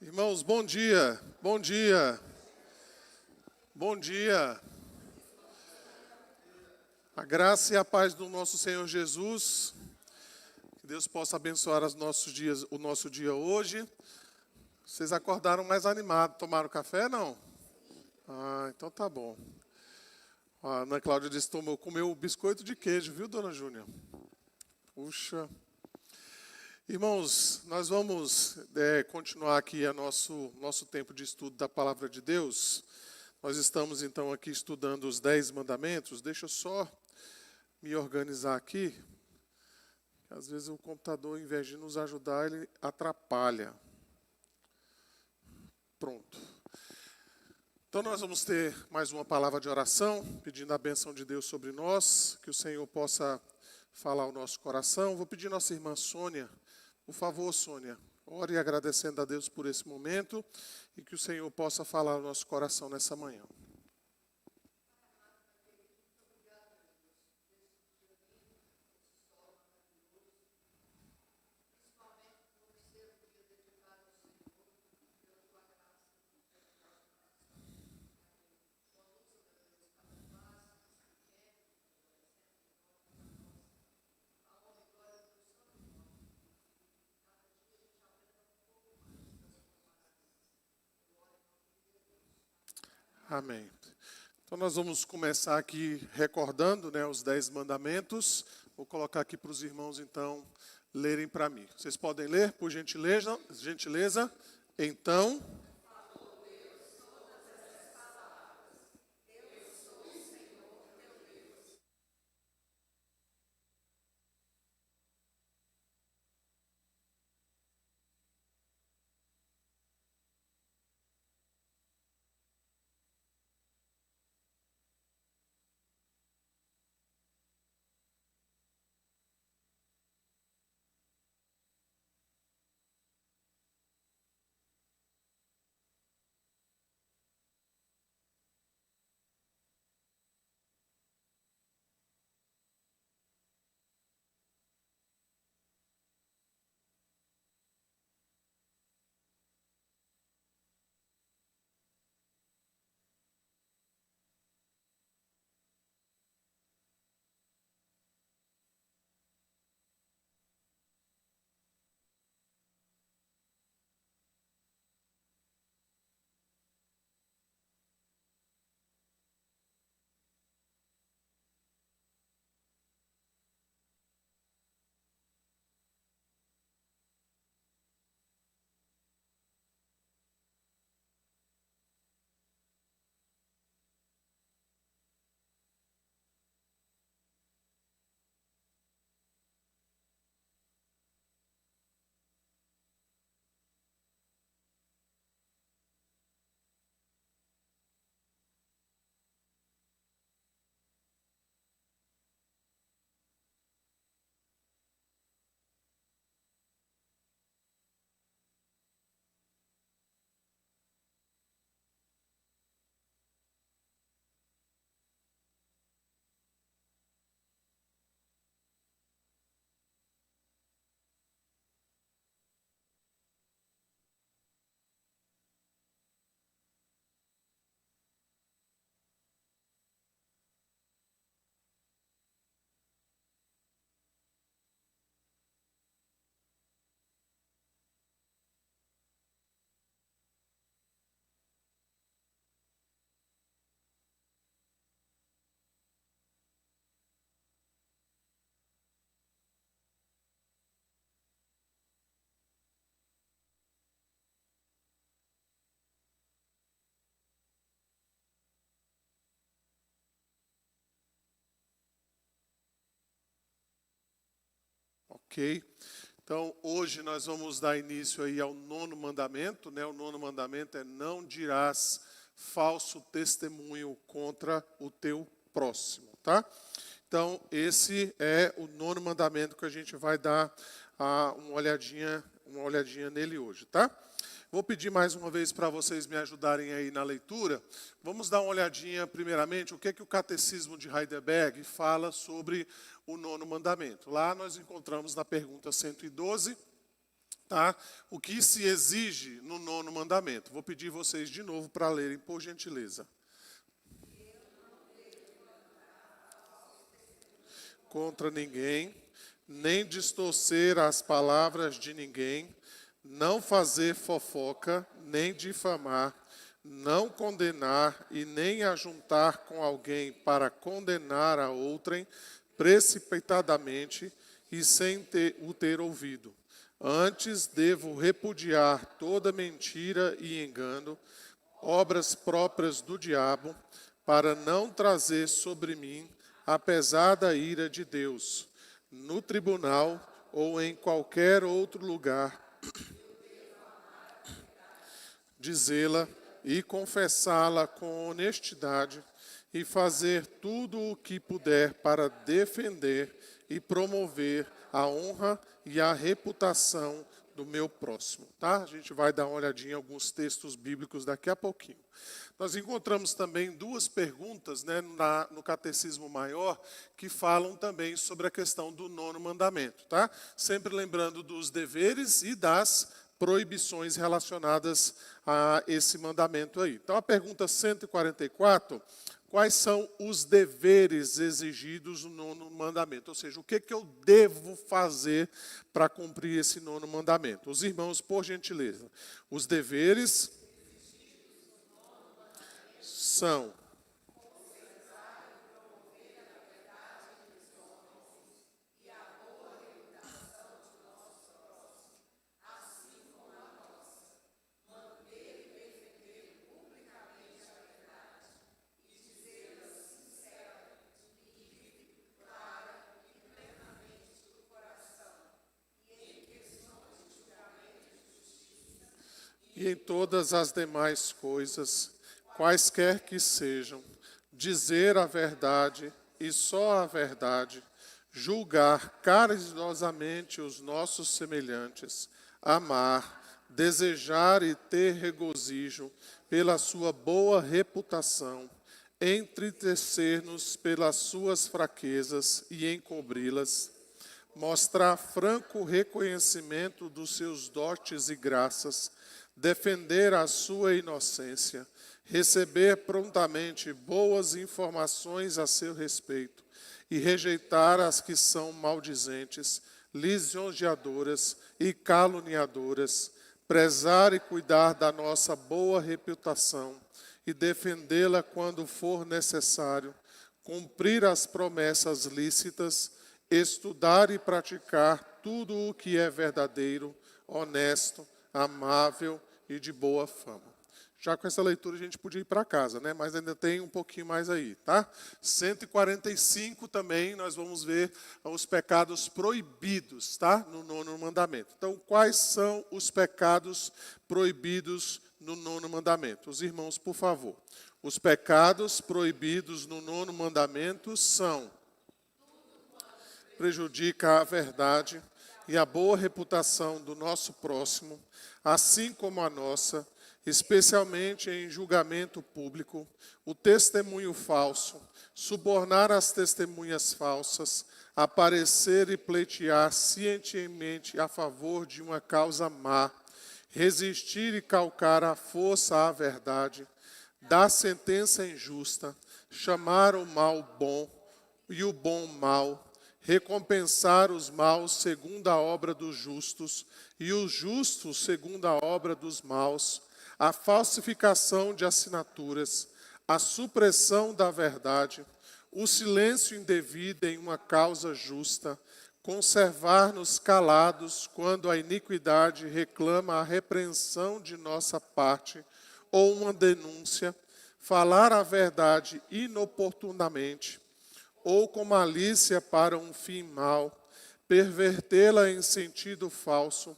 Irmãos, bom dia, bom dia, bom dia. A graça e a paz do nosso Senhor Jesus, que Deus possa abençoar o nosso dia hoje. Vocês acordaram mais animados, tomaram café, não? Então tá bom. A Ana Cláudia disse que comeu biscoito de queijo, viu, dona Júnia? Puxa. Irmãos, nós vamos continuar aqui nosso tempo de estudo da Palavra de Deus. Nós estamos, então, aqui estudando os 10 mandamentos. Deixa eu só me organizar aqui. Às vezes o computador, em vez de nos ajudar, ele atrapalha. Pronto. Então, nós vamos ter mais uma palavra de oração, pedindo a bênção de Deus sobre nós, que o Senhor possa falar ao nosso coração. Vou pedir à nossa irmã Sônia. Por favor, Sônia, ore agradecendo a Deus por esse momento e que o Senhor possa falar ao nosso coração nessa manhã. Amém. Então, nós vamos começar aqui recordando, os 10 mandamentos. Vou colocar aqui para os irmãos, então, lerem para mim. Vocês podem ler, por gentileza? Então... Ok. Então, hoje nós vamos dar início aí ao 9º mandamento, O 9º mandamento é: não dirás falso testemunho contra o teu próximo, tá? Então, esse é o 9º mandamento que a gente vai dar uma olhadinha nele hoje, tá? Vou pedir mais uma vez para vocês me ajudarem aí na leitura. Vamos dar uma olhadinha, primeiramente, o que o Catecismo de Heidelberg fala sobre o 9º mandamento. Lá nós encontramos na pergunta 112, Tá? O que se exige no 9º mandamento? Vou pedir vocês de novo para lerem, por gentileza. Contra ninguém, nem distorcer as palavras de ninguém, não fazer fofoca, nem difamar, não condenar e nem ajuntar com alguém para condenar a outrem precipitadamente e sem o ter ouvido. Antes devo repudiar toda mentira e engano, obras próprias do diabo, para não trazer sobre mim a pesada ira de Deus, no tribunal ou em qualquer outro lugar, dizê-la e confessá-la com honestidade e fazer tudo o que puder para defender e promover a honra e a reputação do meu próximo. Tá? A gente vai dar uma olhadinha em alguns textos bíblicos daqui a pouquinho. Nós encontramos também 2 perguntas, né, no Catecismo Maior que falam também sobre a questão do 9º mandamento. Tá? Sempre lembrando dos deveres e das proibições relacionadas a esse mandamento aí. Então, a pergunta 144, quais são os deveres exigidos no 9º mandamento? Ou seja, o que eu devo fazer para cumprir esse 9º mandamento? Os irmãos, por gentileza, os deveres são... E em todas as demais coisas, quaisquer que sejam, dizer a verdade e só a verdade, julgar caridosamente os nossos semelhantes, amar, desejar e ter regozijo pela sua boa reputação, entristecer-nos pelas suas fraquezas e encobri-las, mostrar franco reconhecimento dos seus dotes e graças, defender a sua inocência, receber prontamente boas informações a seu respeito e rejeitar as que são maldizentes, lisonjeadoras e caluniadoras, prezar e cuidar da nossa boa reputação e defendê-la quando for necessário, cumprir as promessas lícitas, estudar e praticar tudo o que é verdadeiro, honesto, amável e de boa fama. Já com essa leitura a gente podia ir para casa, né? Mas ainda tem um pouquinho mais aí, tá? 145 também nós vamos ver os pecados proibidos, tá? No 9º mandamento. Então, quais são os pecados proibidos no 9º mandamento? Os irmãos, por favor. Os pecados proibidos no 9º mandamento são: prejudica a verdade e a boa reputação do nosso próximo, assim como a nossa, especialmente em julgamento público, o testemunho falso, subornar as testemunhas falsas, aparecer e pleitear cientemente a favor de uma causa má, resistir e calcar à força à verdade, dar sentença injusta, chamar o mal bom e o bom mal, recompensar os maus segundo a obra dos justos e os justos segundo a obra dos maus, a falsificação de assinaturas, a supressão da verdade, o silêncio indevido em uma causa justa, conservar-nos calados quando a iniquidade reclama a repreensão de nossa parte ou uma denúncia, falar a verdade inoportunamente, ou com malícia para um fim mau, pervertê-la em sentido falso,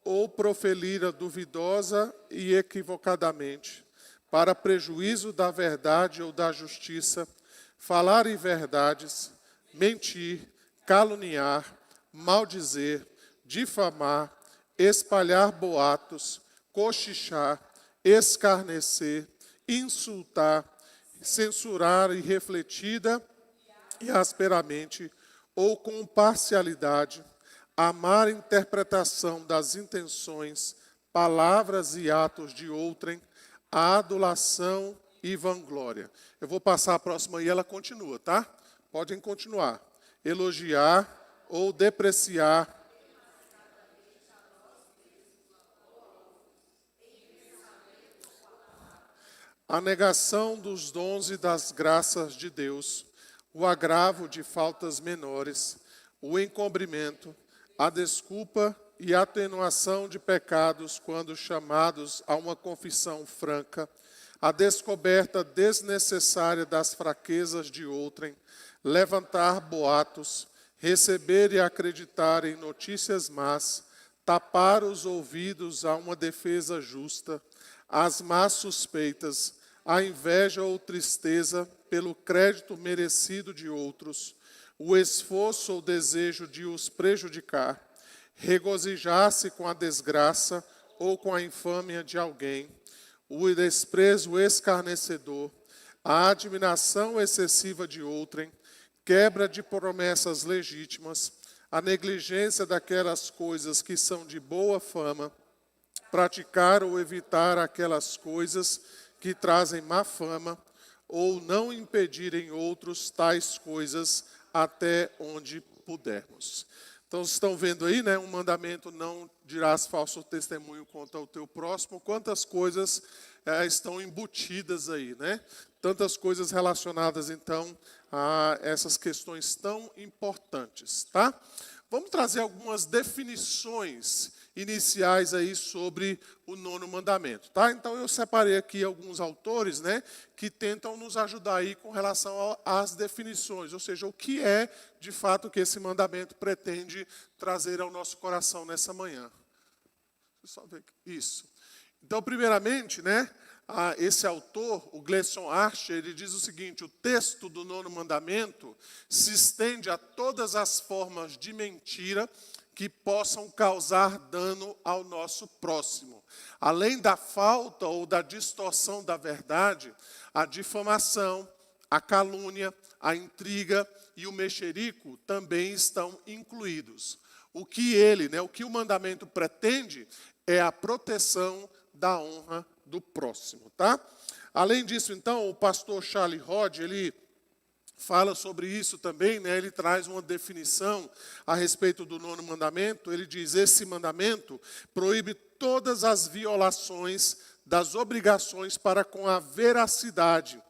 ou proferir-a duvidosa e equivocadamente, para prejuízo da verdade ou da justiça, falar inverdades, mentir, caluniar, maldizer, difamar, espalhar boatos, cochichar, escarnecer, insultar, censurar irrefletida e asperamente, ou com parcialidade, a má interpretação das intenções, palavras e atos de outrem, a adulação e vanglória. Eu vou passar a próxima e ela continua, tá? Podem continuar. Elogiar ou depreciar. A negação dos dons e das graças de Deus, o agravo de faltas menores, o encobrimento, a desculpa e atenuação de pecados quando chamados a uma confissão franca, a descoberta desnecessária das fraquezas de outrem, levantar boatos, receber e acreditar em notícias más, tapar os ouvidos a uma defesa justa, as más suspeitas, a inveja ou tristeza pelo crédito merecido de outros, o esforço ou desejo de os prejudicar, regozijar-se com a desgraça ou com a infâmia de alguém, o desprezo escarnecedor, a admiração excessiva de outrem, quebra de promessas legítimas, a negligência daquelas coisas que são de boa fama, praticar ou evitar aquelas coisas que trazem má fama, ou não impedir em outros tais coisas até onde pudermos. Então, vocês estão vendo aí, né? Um mandamento: não dirás falso testemunho contra o teu próximo. Quantas coisas estão embutidas aí, né? Tantas coisas relacionadas, então, a essas questões tão importantes, tá? Vamos trazer algumas definições iniciais aí sobre o nono mandamento, tá? Então eu separei aqui alguns autores, né, que tentam nos ajudar aí com relação às definições, ou seja, o que é de fato que esse mandamento pretende trazer ao nosso coração nessa manhã. Deixa eu só ver aqui. Isso. Então, primeiramente, né, esse autor, o Gleason Archer, ele diz o seguinte: o texto do nono mandamento se estende a todas as formas de mentira que possam causar dano ao nosso próximo. Além da falta ou da distorção da verdade, a difamação, a calúnia, a intriga e o mexerico também estão incluídos. O que o mandamento pretende é a proteção da honra do próximo, tá? Além disso, então, o pastor Charlie Rod, ele fala sobre isso também, né? Ele traz uma definição a respeito do nono mandamento. Ele diz: esse mandamento proíbe todas as violações das obrigações para com a veracidade.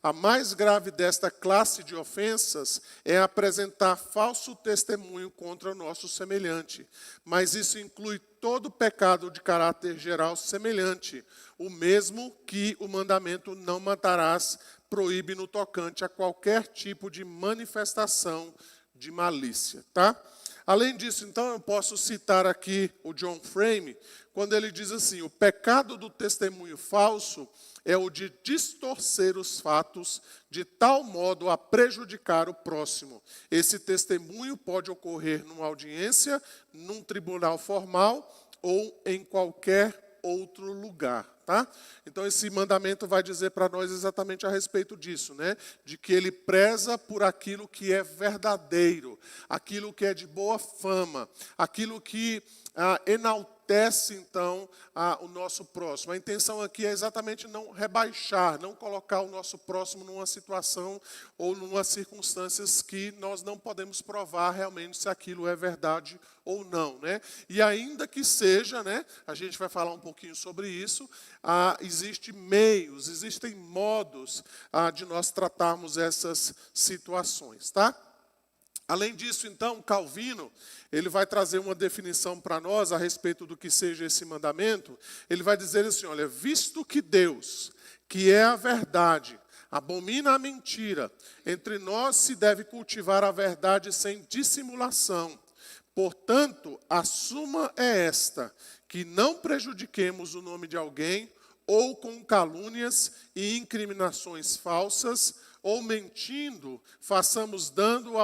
A mais grave desta classe de ofensas é apresentar falso testemunho contra o nosso semelhante. Mas isso inclui todo pecado de caráter geral semelhante, o mesmo que o mandamento não matarás proíbe no tocante a qualquer tipo de manifestação de malícia, tá? Além disso, então, eu posso citar aqui o John Frame, quando ele diz assim: o pecado do testemunho falso é o de distorcer os fatos de tal modo a prejudicar o próximo. Esse testemunho pode ocorrer numa audiência, num tribunal formal ou em qualquer outro lugar, tá? Então esse mandamento vai dizer para nós exatamente a respeito disso, né? De que ele preza por aquilo que é verdadeiro, aquilo que é de boa fama, aquilo que enaltece, então, o nosso próximo. A intenção aqui é exatamente não rebaixar, não colocar o nosso próximo numa situação ou numa circunstâncias que nós não podemos provar realmente se aquilo é verdade ou não, né? E ainda que seja, né, a gente vai falar um pouquinho sobre isso, existem meios, existem modos de nós tratarmos essas situações, tá? Além disso, então, Calvino, ele vai trazer uma definição para nós a respeito do que seja esse mandamento. Ele vai dizer assim: olha, visto que Deus, que é a verdade, abomina a mentira, entre nós se deve cultivar a verdade sem dissimulação. Portanto, a suma é esta, que não prejudiquemos o nome de alguém, ou com calúnias e incriminações falsas, ou mentindo, façamos dano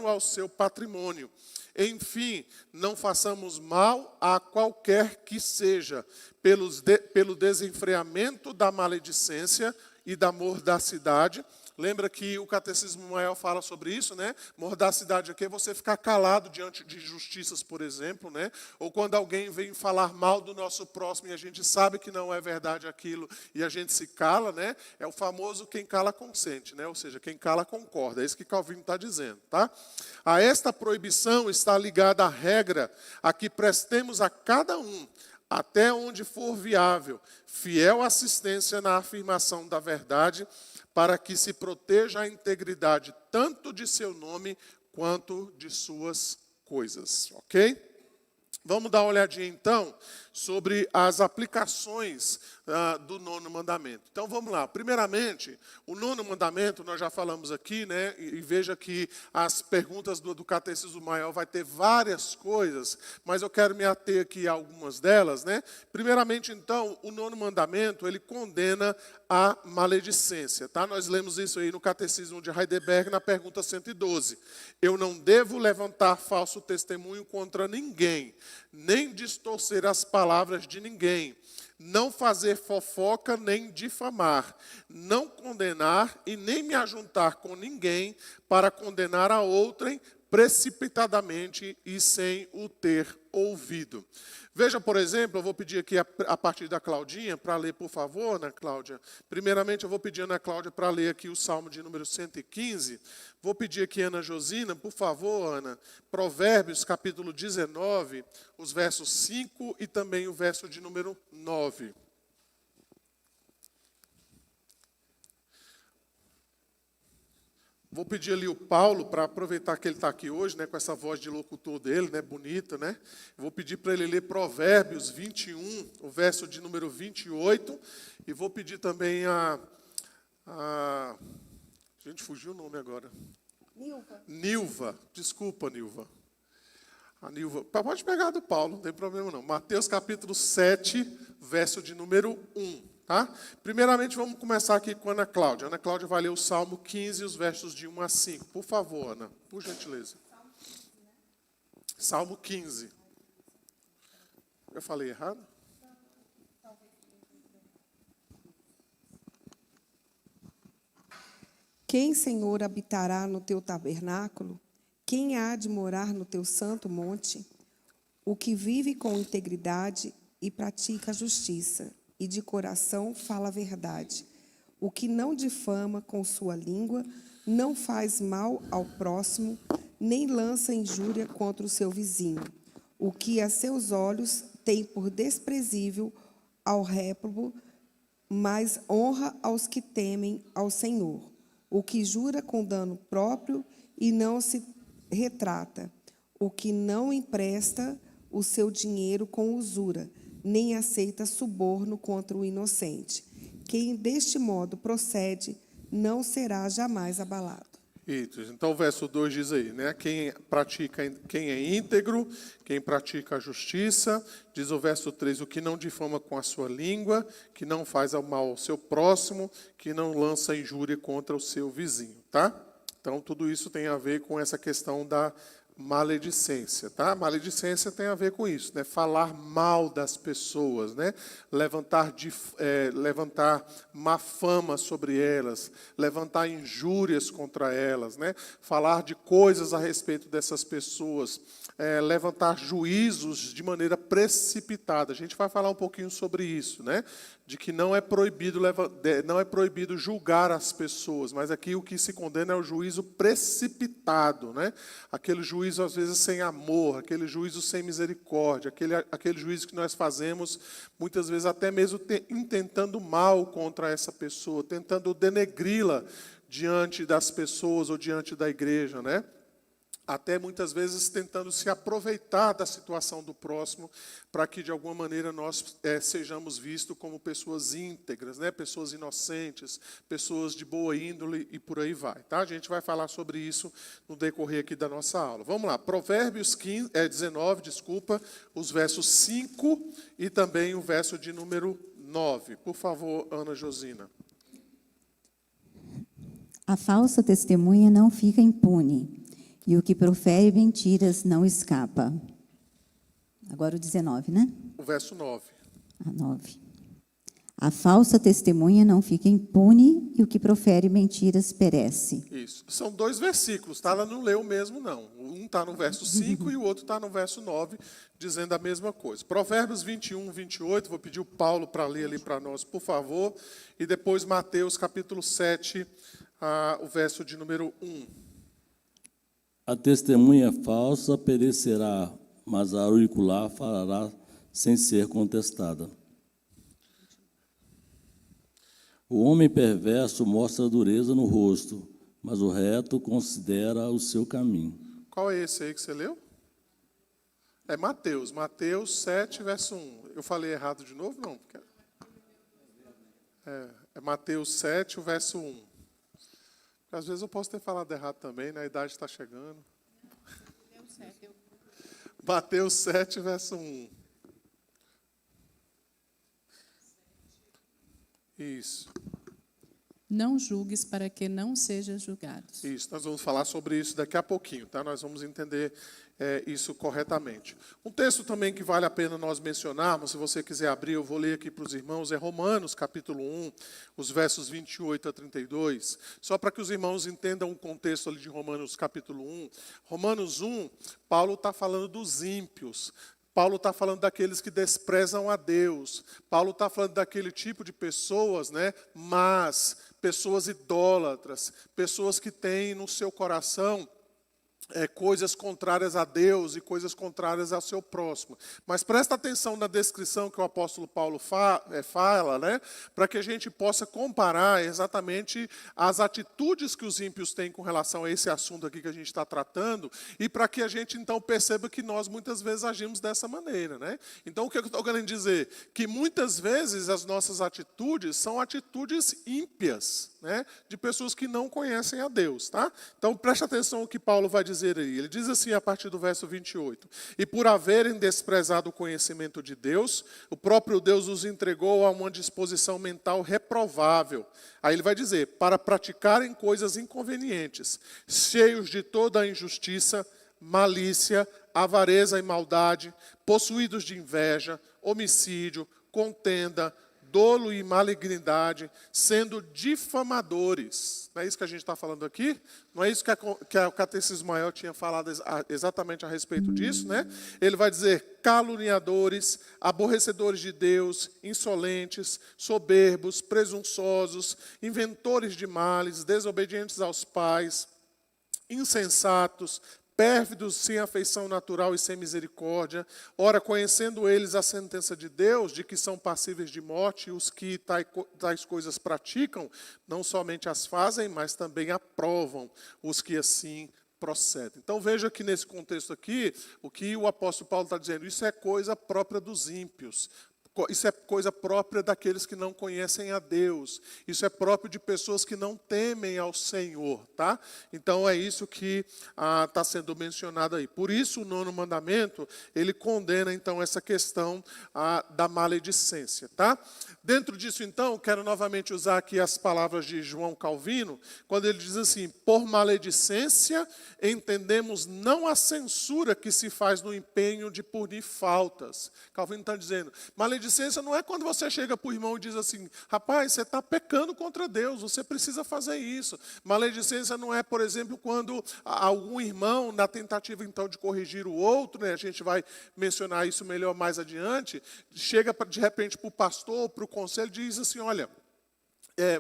ao seu patrimônio. Enfim, não façamos mal a qualquer que seja, pelo desenfreamento da maledicência e da mordacidade, Lembra que o Catecismo Maior fala sobre isso, né? Mordacidade aqui é você ficar calado diante de injustiças, por exemplo, né? Ou quando alguém vem falar mal do nosso próximo e a gente sabe que não é verdade aquilo e a gente se cala, né? É o famoso quem cala consente, né? Ou seja, quem cala concorda. É isso que Calvino está dizendo, tá? A esta proibição está ligada a regra a que prestemos a cada um, até onde for viável, fiel assistência na afirmação da verdade, para que se proteja a integridade tanto de seu nome quanto de suas coisas, ok? Vamos dar uma olhadinha então sobre as aplicações do nono mandamento. Então vamos lá. Primeiramente, o nono mandamento, nós já falamos aqui, né? E veja que as perguntas do Catecismo Maior vai ter várias coisas, mas eu quero me ater aqui a algumas delas, né? Primeiramente, então, o nono mandamento, ele condena a maledicência, tá? Nós lemos isso aí no Catecismo de Heidelberg, na pergunta 112. Eu não devo levantar falso testemunho contra ninguém, nem distorcer as palavras de ninguém, não fazer fofoca nem difamar, não condenar e nem me ajuntar com ninguém para condenar a outrem precipitadamente e sem o ter ouvido. Veja, por exemplo, eu vou pedir aqui a partir da Claudinha para ler, por favor, Ana Cláudia. Primeiramente, eu vou pedir a Ana Cláudia para ler aqui o Salmo de número 115. Vou pedir aqui a Ana Josina, por favor, Ana, Provérbios, capítulo 19, os versos 5 e também o verso de número 9. Vou pedir ali o Paulo, para aproveitar que ele está aqui hoje, né, com essa voz de locutor dele, né, bonita, né? Vou pedir para ele ler Provérbios 21, o verso de número 28. E vou pedir também a gente, fugiu o nome agora. Nilva. Desculpa, Nilva. A Nilva. Pode pegar do Paulo, não tem problema não. Mateus capítulo 7, verso de número 1. Tá? Primeiramente, vamos começar aqui com a Ana Cláudia. A Ana Cláudia vai ler o Salmo 15, os versos de 1 a 5. Por favor, Ana, por gentileza. Salmo 15. Eu falei errado? Quem, Senhor, habitará no teu tabernáculo? Quem há de morar no teu santo monte? O que vive com integridade e pratica a justiça, e de coração fala a verdade. O que não difama com sua língua, não faz mal ao próximo, nem lança injúria contra o seu vizinho. O que a seus olhos tem por desprezível ao réprobo, mas honra aos que temem ao Senhor. O que jura com dano próprio e não se retrata. O que não empresta o seu dinheiro com usura, nem aceita suborno contra o inocente. Quem deste modo procede não será jamais abalado. Isso. Então o verso 2 diz aí, né? Quem é íntegro, quem pratica a justiça, diz o verso 3, o que não difama com a sua língua, que não faz mal ao seu próximo, que não lança injúria contra o seu vizinho, tá? Então tudo isso tem a ver com essa questão da maledicência, tá? Maledicência tem a ver com isso, né? Falar mal das pessoas, né? Levantar má fama sobre elas, levantar injúrias contra elas, né? Falar de coisas a respeito dessas pessoas, levantar juízos de maneira precipitada. A gente vai falar um pouquinho sobre isso, né? De que não é proibido julgar as pessoas, mas aqui o que se condena é o juízo precipitado, né? Aquele juízo às vezes sem amor, aquele juízo sem misericórdia, aquele juízo que nós fazemos muitas vezes até mesmo intentando mal contra essa pessoa, tentando denegri-la diante das pessoas ou diante da igreja, né? Até muitas vezes tentando se aproveitar da situação do próximo para que, de alguma maneira, nós sejamos vistos como pessoas íntegras, né? Pessoas inocentes, pessoas de boa índole e por aí vai. Tá? A gente vai falar sobre isso no decorrer aqui da nossa aula. Vamos lá, Provérbios 19, os versos 5 e também o verso de número 9. Por favor, Ana Josina. A falsa testemunha não fica impune, e o que profere mentiras não escapa. Agora o 19, né? O verso 9. A 9. A falsa testemunha não fica impune e o que profere mentiras perece. Isso. São 2 versículos, tá? Ela não leu mesmo, não. Um está no verso 5 e o outro está no verso 9, dizendo a mesma coisa. Provérbios 21, 28, vou pedir o Paulo para ler ali para nós, por favor. E depois Mateus, capítulo 7, o verso de número 1. A testemunha falsa perecerá, mas a auricular falará sem ser contestada. O homem perverso mostra dureza no rosto, mas o reto considera o seu caminho. Qual é esse aí que você leu? É Mateus. Mateus 7, verso 1. Eu falei errado de novo? Não. É Mateus 7, o verso 1. Às vezes eu posso ter falado errado também, né? A idade está chegando. Mateus 7, verso 1. Isso. Não julgues para que não sejas julgado. Isso, nós vamos falar sobre isso daqui a pouquinho, tá? Nós vamos entender isso corretamente. Um texto também que vale a pena nós mencionarmos, se você quiser abrir, eu vou ler aqui para os irmãos, é Romanos, capítulo 1, os versos 28 a 32. Só para que os irmãos entendam o contexto ali de Romanos, capítulo 1. Romanos 1, Paulo está falando dos ímpios. Paulo está falando daqueles que desprezam a Deus. Paulo está falando daquele tipo de pessoas, né? Mas pessoas idólatras, pessoas que têm no seu coração coisas contrárias a Deus e coisas contrárias ao seu próximo. Mas presta atenção na descrição que o apóstolo Paulo fala, né? Para que a gente possa comparar exatamente as atitudes que os ímpios têm com relação a esse assunto aqui que a gente está tratando, e para que a gente então perceba que nós muitas vezes agimos dessa maneira, né? Então o que eu estou querendo dizer? Que muitas vezes as nossas atitudes são atitudes ímpias, né? De pessoas que não conhecem a Deus, tá? Então preste atenção no que Paulo vai dizer aí. Ele diz assim a partir do verso 28. E por haverem desprezado o conhecimento de Deus, o próprio Deus os entregou a uma disposição mental reprovável. Aí ele vai dizer, para praticarem coisas inconvenientes, cheios de toda a injustiça, malícia, avareza e maldade, possuídos de inveja, homicídio, contenda, dolo e malignidade, sendo difamadores. Não é isso que a gente está falando aqui? Não é isso que o Catecismo Maior tinha falado exatamente a respeito disso, né? Ele vai dizer caluniadores, aborrecedores de Deus, insolentes, soberbos, presunçosos, inventores de males, desobedientes aos pais, insensatos, pérfidos, sem afeição natural e sem misericórdia, ora, conhecendo eles a sentença de Deus, de que são passíveis de morte, os que tais coisas praticam, não somente as fazem, mas também aprovam os que assim procedem. Então veja que nesse contexto aqui, o que o apóstolo Paulo está dizendo, isso é coisa própria dos ímpios. Isso é coisa própria daqueles que não conhecem a Deus. Isso é próprio de pessoas que não temem ao Senhor, tá? Então é isso que está sendo mencionado aí. Por isso o 9º mandamento, ele condena então essa questão da maledicência, tá? Dentro disso então, quero novamente usar aqui as palavras de João Calvino, quando ele diz assim, por maledicência entendemos não a censura que se faz no empenho de punir faltas. Calvino está dizendo, maledicência não é quando você chega para o irmão e diz assim, rapaz, você está pecando contra Deus, você precisa fazer isso. Maledicência não é, por exemplo, quando algum irmão, na tentativa então de corrigir o outro, né, a gente vai mencionar isso melhor mais adiante, chega de repente para o pastor, para o conselho, e diz assim, olha,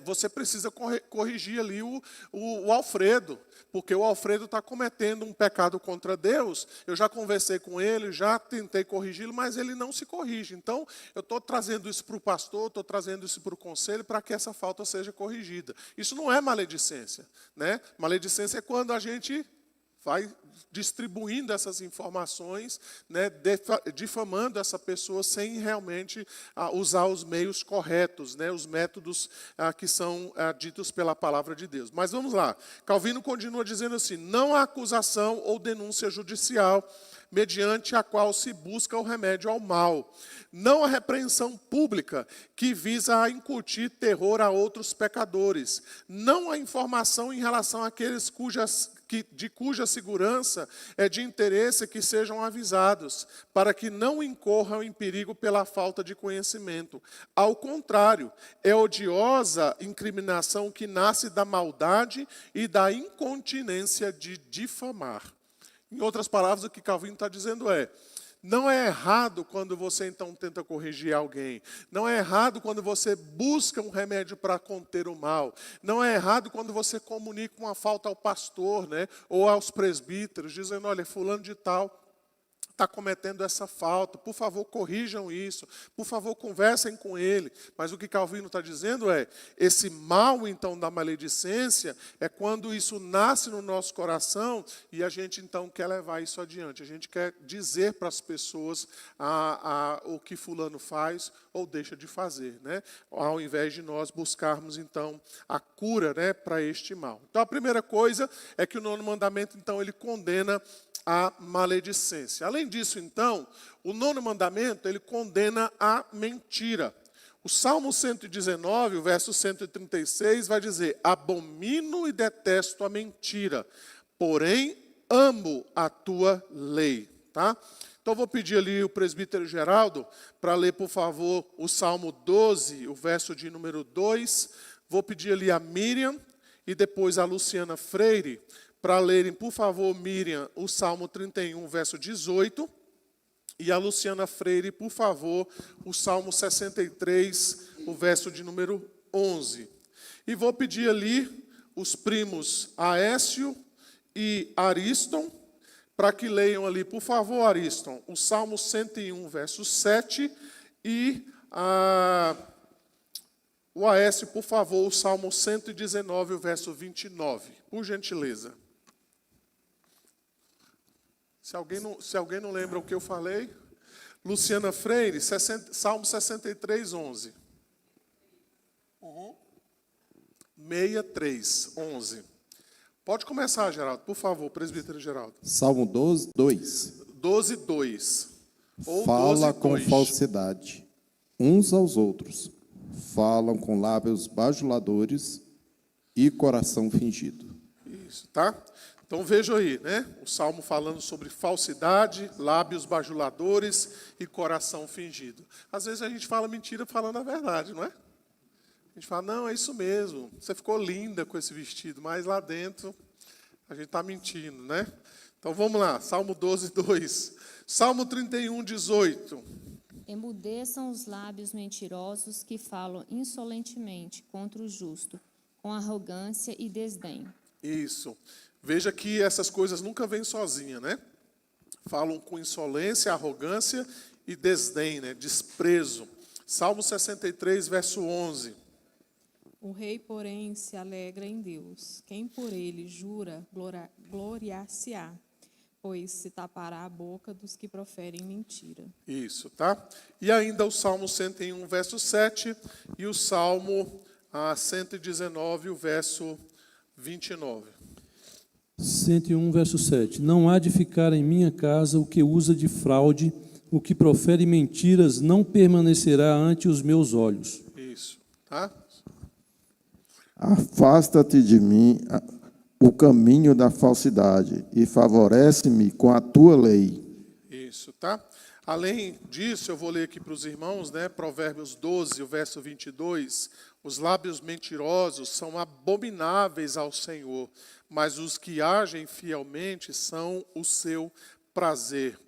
você precisa corrigir ali o Alfredo, porque o Alfredo está cometendo um pecado contra Deus. Eu já conversei com ele, já tentei corrigi-lo, mas ele não se corrige. Então, eu estou trazendo isso para o pastor, estou trazendo isso para o conselho, para que essa falta seja corrigida. Isso não é maledicência, né? Maledicência é quando a gente vai distribuindo essas informações, né, difamando essa pessoa sem realmente usar os meios corretos, né, os métodos que são ditos pela palavra de Deus. Mas vamos lá. Calvino continua dizendo assim, não há acusação ou denúncia judicial mediante a qual se busca o remédio ao mal. Não a repreensão pública que visa a incutir terror a outros pecadores. Não a informação em relação àqueles cujas de cuja segurança é de interesse que sejam avisados, para que não incorram em perigo pela falta de conhecimento. Ao contrário, é odiosa incriminação que nasce da maldade e da incontinência de difamar. Em outras palavras, o que Calvino está dizendo é: não é errado quando você então tenta corrigir alguém. Não é errado quando você busca um remédio para conter o mal. Não é errado quando você comunica uma falta ao pastor, né, ou aos presbíteros, dizendo: olha, fulano de tal está cometendo essa falta, por favor, corrijam isso, por favor, conversem com ele. Mas o que Calvino está dizendo é, esse mal, então, da maledicência, é quando isso nasce no nosso coração e a gente, então, quer levar isso adiante. A gente quer dizer para as pessoas o que fulano faz ou deixa de fazer, né? Ao invés de nós buscarmos, então, a cura, né, para este mal. Então, a primeira coisa é que o 9º mandamento, então, ele condena a maledicência. Além disso, então, o 9º mandamento, ele condena a mentira. O Salmo 119, o verso 136, vai dizer: abomino e detesto a mentira, porém amo a tua lei. Tá? Então, vou pedir ali o presbítero Geraldo para ler, por favor, o Salmo 12, o verso de número 2. Vou pedir ali a Miriam e depois a Luciana Freire para lerem, por favor, Miriam, o Salmo 31, verso 18, e a Luciana Freire, por favor, o Salmo 63, o verso de número 11. E vou pedir ali os primos Aécio e Ariston, para que leiam ali, por favor, Ariston, o Salmo 101, verso 7, e o Aécio, por favor, o Salmo 119, o verso 29, por gentileza. Se alguém não lembra o que eu falei, Luciana Freire, Salmo 63, 11. 63, 11. Pode começar, Geraldo, por favor, presbítero Geraldo. Salmo 12, 2. 12, 2. Ou Fala 12, com 2. falsidade uns aos outros. Falam com lábios bajuladores e coração fingido. Isso, tá? Então vejam aí, né? O Salmo falando sobre falsidade, lábios bajuladores e coração fingido. Às vezes a gente fala mentira falando a verdade, não é? A gente fala: não, é isso mesmo, você ficou linda com esse vestido, mas lá dentro a gente está mentindo, né? Então vamos lá, Salmo 12, 2. Salmo 31, 18. Emudeçam os lábios mentirosos que falam insolentemente contra o justo, com arrogância e desdém. Isso. Veja que essas coisas nunca vêm sozinha, né? Falam com insolência, arrogância e desdém, né? Desprezo. Salmo 63, verso 11. O rei, porém, se alegra em Deus. Quem por ele jura, gloriar-se-á, pois se tapará a boca dos que proferem mentira. Isso, tá? E ainda o Salmo 101, verso 7, e o Salmo 119, o verso 29. 101, verso 7. Não há de ficar em minha casa o que usa de fraude, o que profere mentiras não permanecerá ante os meus olhos. Isso, tá? Afasta-te de mim o caminho da falsidade e favorece-me com a tua lei. Isso, tá? Além disso, eu vou ler aqui para os irmãos, né? Provérbios 12, o verso 22. Os lábios mentirosos são abomináveis ao Senhor, mas os que agem fielmente são o seu prazer.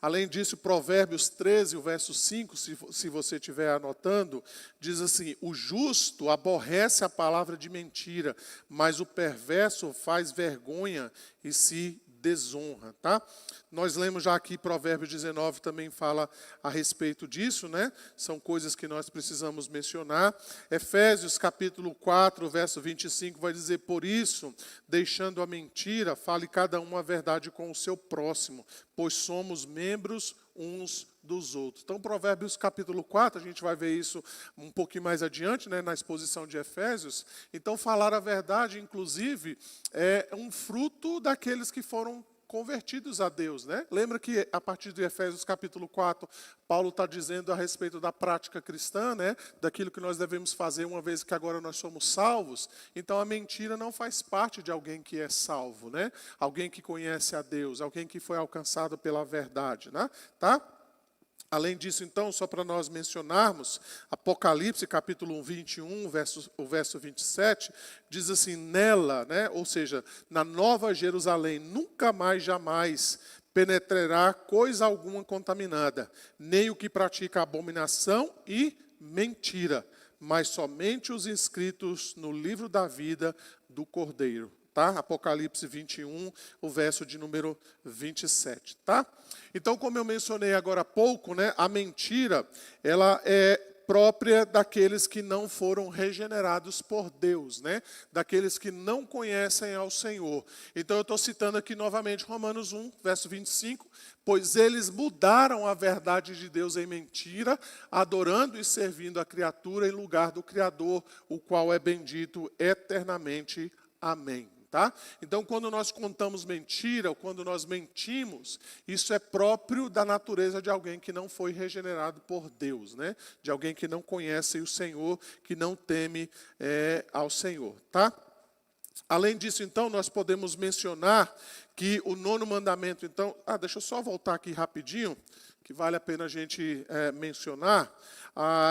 Além disso, Provérbios 13, o verso 5, se você estiver anotando, diz assim: o justo aborrece a palavra de mentira, mas o perverso faz vergonha e se desonra, tá? Nós lemos já aqui Provérbios 19, também fala a respeito disso, né? São coisas que nós precisamos mencionar. Efésios capítulo 4, verso 25, vai dizer: por isso, deixando a mentira, fale cada um a verdade com o seu próximo, pois somos membros uns dos outros. Então, Provérbios capítulo 4, a gente vai ver isso um pouquinho mais adiante, né, na exposição de Efésios. Então, falar a verdade, inclusive, é um fruto daqueles que foram convertidos a Deus, né? Lembra que a partir de Efésios capítulo 4, Paulo está dizendo a respeito da prática cristã, né? Daquilo que nós devemos fazer uma vez que agora nós somos salvos. Então a mentira não faz parte de alguém que é salvo, né? Alguém que conhece a Deus, alguém que foi alcançado pela verdade, né? Tá? Além disso, então, só para nós mencionarmos, Apocalipse, capítulo 21, o verso 27, diz assim, nela, né, ou seja, na Nova Jerusalém, nunca mais, jamais penetrará coisa alguma contaminada, nem o que pratica abominação e mentira, mas somente os inscritos no livro da vida do Cordeiro. Tá? Apocalipse 21, o verso de número 27, tá? Então, como eu mencionei agora há pouco, né, a mentira, ela é própria daqueles que não foram regenerados por Deus, né? Daqueles que não conhecem ao Senhor. Então, eu estou citando aqui novamente Romanos 1, verso 25, pois eles mudaram a verdade de Deus em mentira, adorando e servindo a criatura em lugar do Criador, o qual é bendito eternamente. Amém. Tá? Então, quando nós contamos mentira, ou quando nós mentimos, isso é próprio da natureza de alguém que não foi regenerado por Deus, né? De alguém que não conhece o Senhor, que não teme ao Senhor. Tá? Além disso, então, nós podemos mencionar que o 9º mandamento, então... deixa eu só voltar aqui rapidinho, que vale a pena a gente mencionar.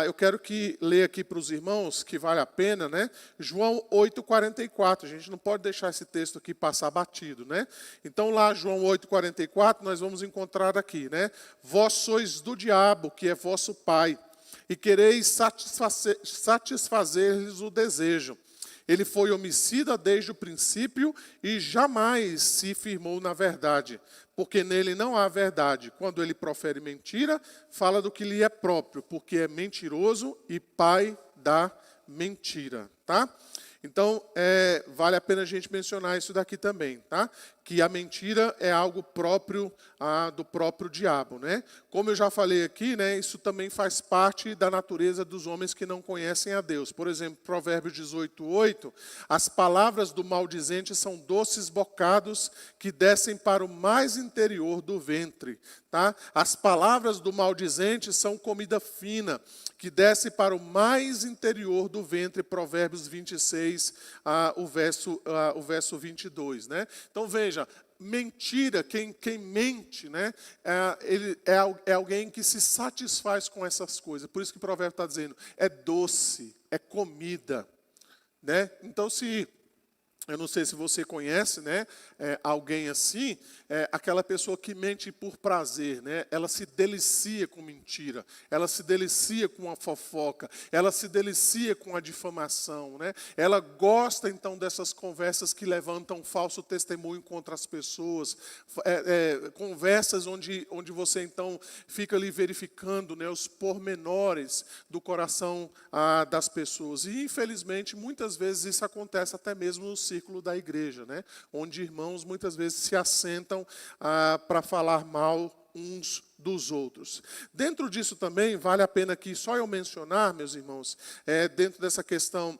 Eu quero que leia aqui para os irmãos, que vale a pena, né? João 8,44. A gente não pode deixar esse texto aqui passar batido, né? Então, lá, João 8,44, nós vamos encontrar aqui, né? Vós sois do diabo, que é vosso pai, e quereis satisfazer-lhes o desejo. Ele foi homicida desde o princípio e jamais se firmou na verdade, porque nele não há verdade. Quando ele profere mentira, fala do que lhe é próprio, porque é mentiroso e pai da mentira. Tá? Então, vale a pena a gente mencionar isso daqui também, tá? Que a mentira é algo próprio do próprio diabo, né? Como eu já falei aqui, né, isso também faz parte da natureza dos homens que não conhecem a Deus. Por exemplo, Provérbios 18:8, as palavras do maldizente são doces bocados que descem para o mais interior do ventre, tá? As palavras do maldizente são comida fina, que desce para o mais interior do ventre, Provérbios 26, o verso 22, né? Então, veja, mentira, quem mente, né, ele é alguém que se satisfaz com essas coisas. Por isso que o provérbio está dizendo, é doce, é comida, né? Então, eu não sei se você conhece, né, alguém assim, aquela pessoa que mente por prazer, né? Ela se delicia com mentira, ela se delicia com a fofoca, ela se delicia com a difamação, né? Ela gosta então dessas conversas que levantam falso testemunho contra as pessoas, conversas onde você então fica ali verificando, né, os pormenores do coração das pessoas. E infelizmente muitas vezes isso acontece até mesmo no círculo da igreja, né? Onde irmãos muitas vezes se assentam para falar mal uns dos outros. Dentro disso também, vale a pena aqui só eu mencionar, meus irmãos, dentro dessa questão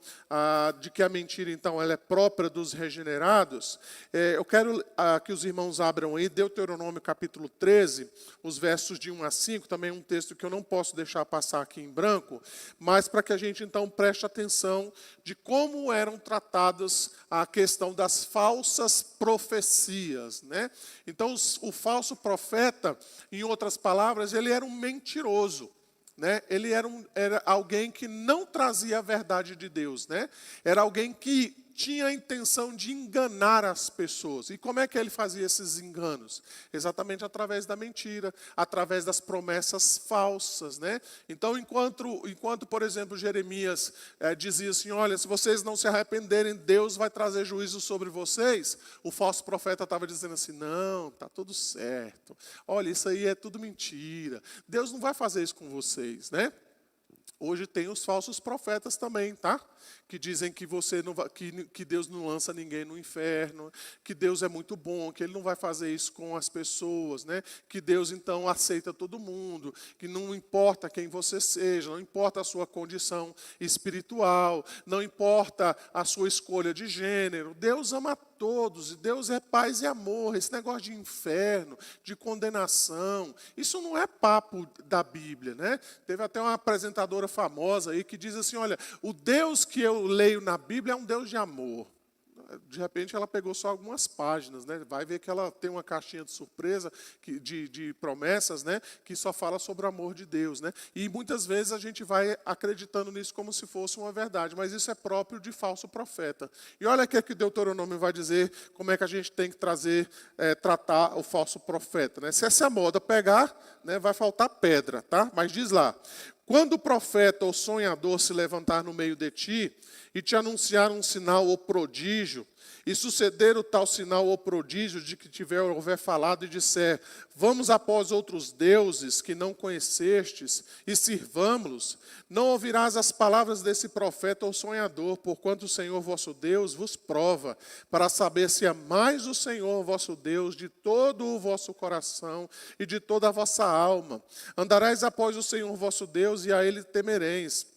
de que a mentira, então, ela é própria dos regenerados, eu quero que os irmãos abram aí, Deuteronômio capítulo 13, os versos de 1 a 5, também um texto que eu não posso deixar passar aqui em branco, mas para que a gente, então, preste atenção de como eram tratadas a questão das falsas profecias, né? Então, o falso profeta, em outras palavras, ele era um mentiroso, né? Ele era alguém que não trazia a verdade de Deus, né? Era alguém que tinha a intenção de enganar as pessoas. E como é que ele fazia esses enganos? Exatamente através da mentira, através das promessas falsas, né? Então, enquanto por exemplo, Jeremias dizia assim, olha, se vocês não se arrependerem, Deus vai trazer juízo sobre vocês, o falso profeta estava dizendo assim, não, está tudo certo. Olha, isso aí é tudo mentira. Deus não vai fazer isso com vocês, né? Hoje tem os falsos profetas também, tá? Que dizem que que Deus não lança ninguém no inferno, que Deus é muito bom, que Ele não vai fazer isso com as pessoas, né? Que Deus então aceita todo mundo, que não importa quem você seja, não importa a sua condição espiritual, não importa a sua escolha de gênero, Deus ama todos, e Deus é paz e amor. Esse negócio de inferno, de condenação, isso não é papo da Bíblia, né? Teve até uma apresentadora famosa aí que diz assim, olha, o Deus que eu leio na Bíblia é um Deus de amor. De repente ela pegou só algumas páginas, né? Vai ver que ela tem uma caixinha de surpresa, de promessas, né? Que só fala sobre o amor de Deus, né? E muitas vezes a gente vai acreditando nisso como se fosse uma verdade, mas isso é próprio de falso profeta. E olha o que Deuteronômio vai dizer, como é que a gente tem que tratar o falso profeta, né? Se essa moda pegar, né, vai faltar pedra, tá? Mas diz lá, quando o profeta ou sonhador se levantar no meio de ti e te anunciar um sinal ou prodígio, e suceder o tal sinal ou prodígio de que houver falado e disser, vamos após outros deuses que não conhecestes e sirvamo-los, não ouvirás as palavras desse profeta ou sonhador, porquanto o Senhor vosso Deus vos prova, para saber se amais o Senhor vosso Deus de todo o vosso coração e de toda a vossa alma. Andareis após o Senhor vosso Deus e a Ele temereis.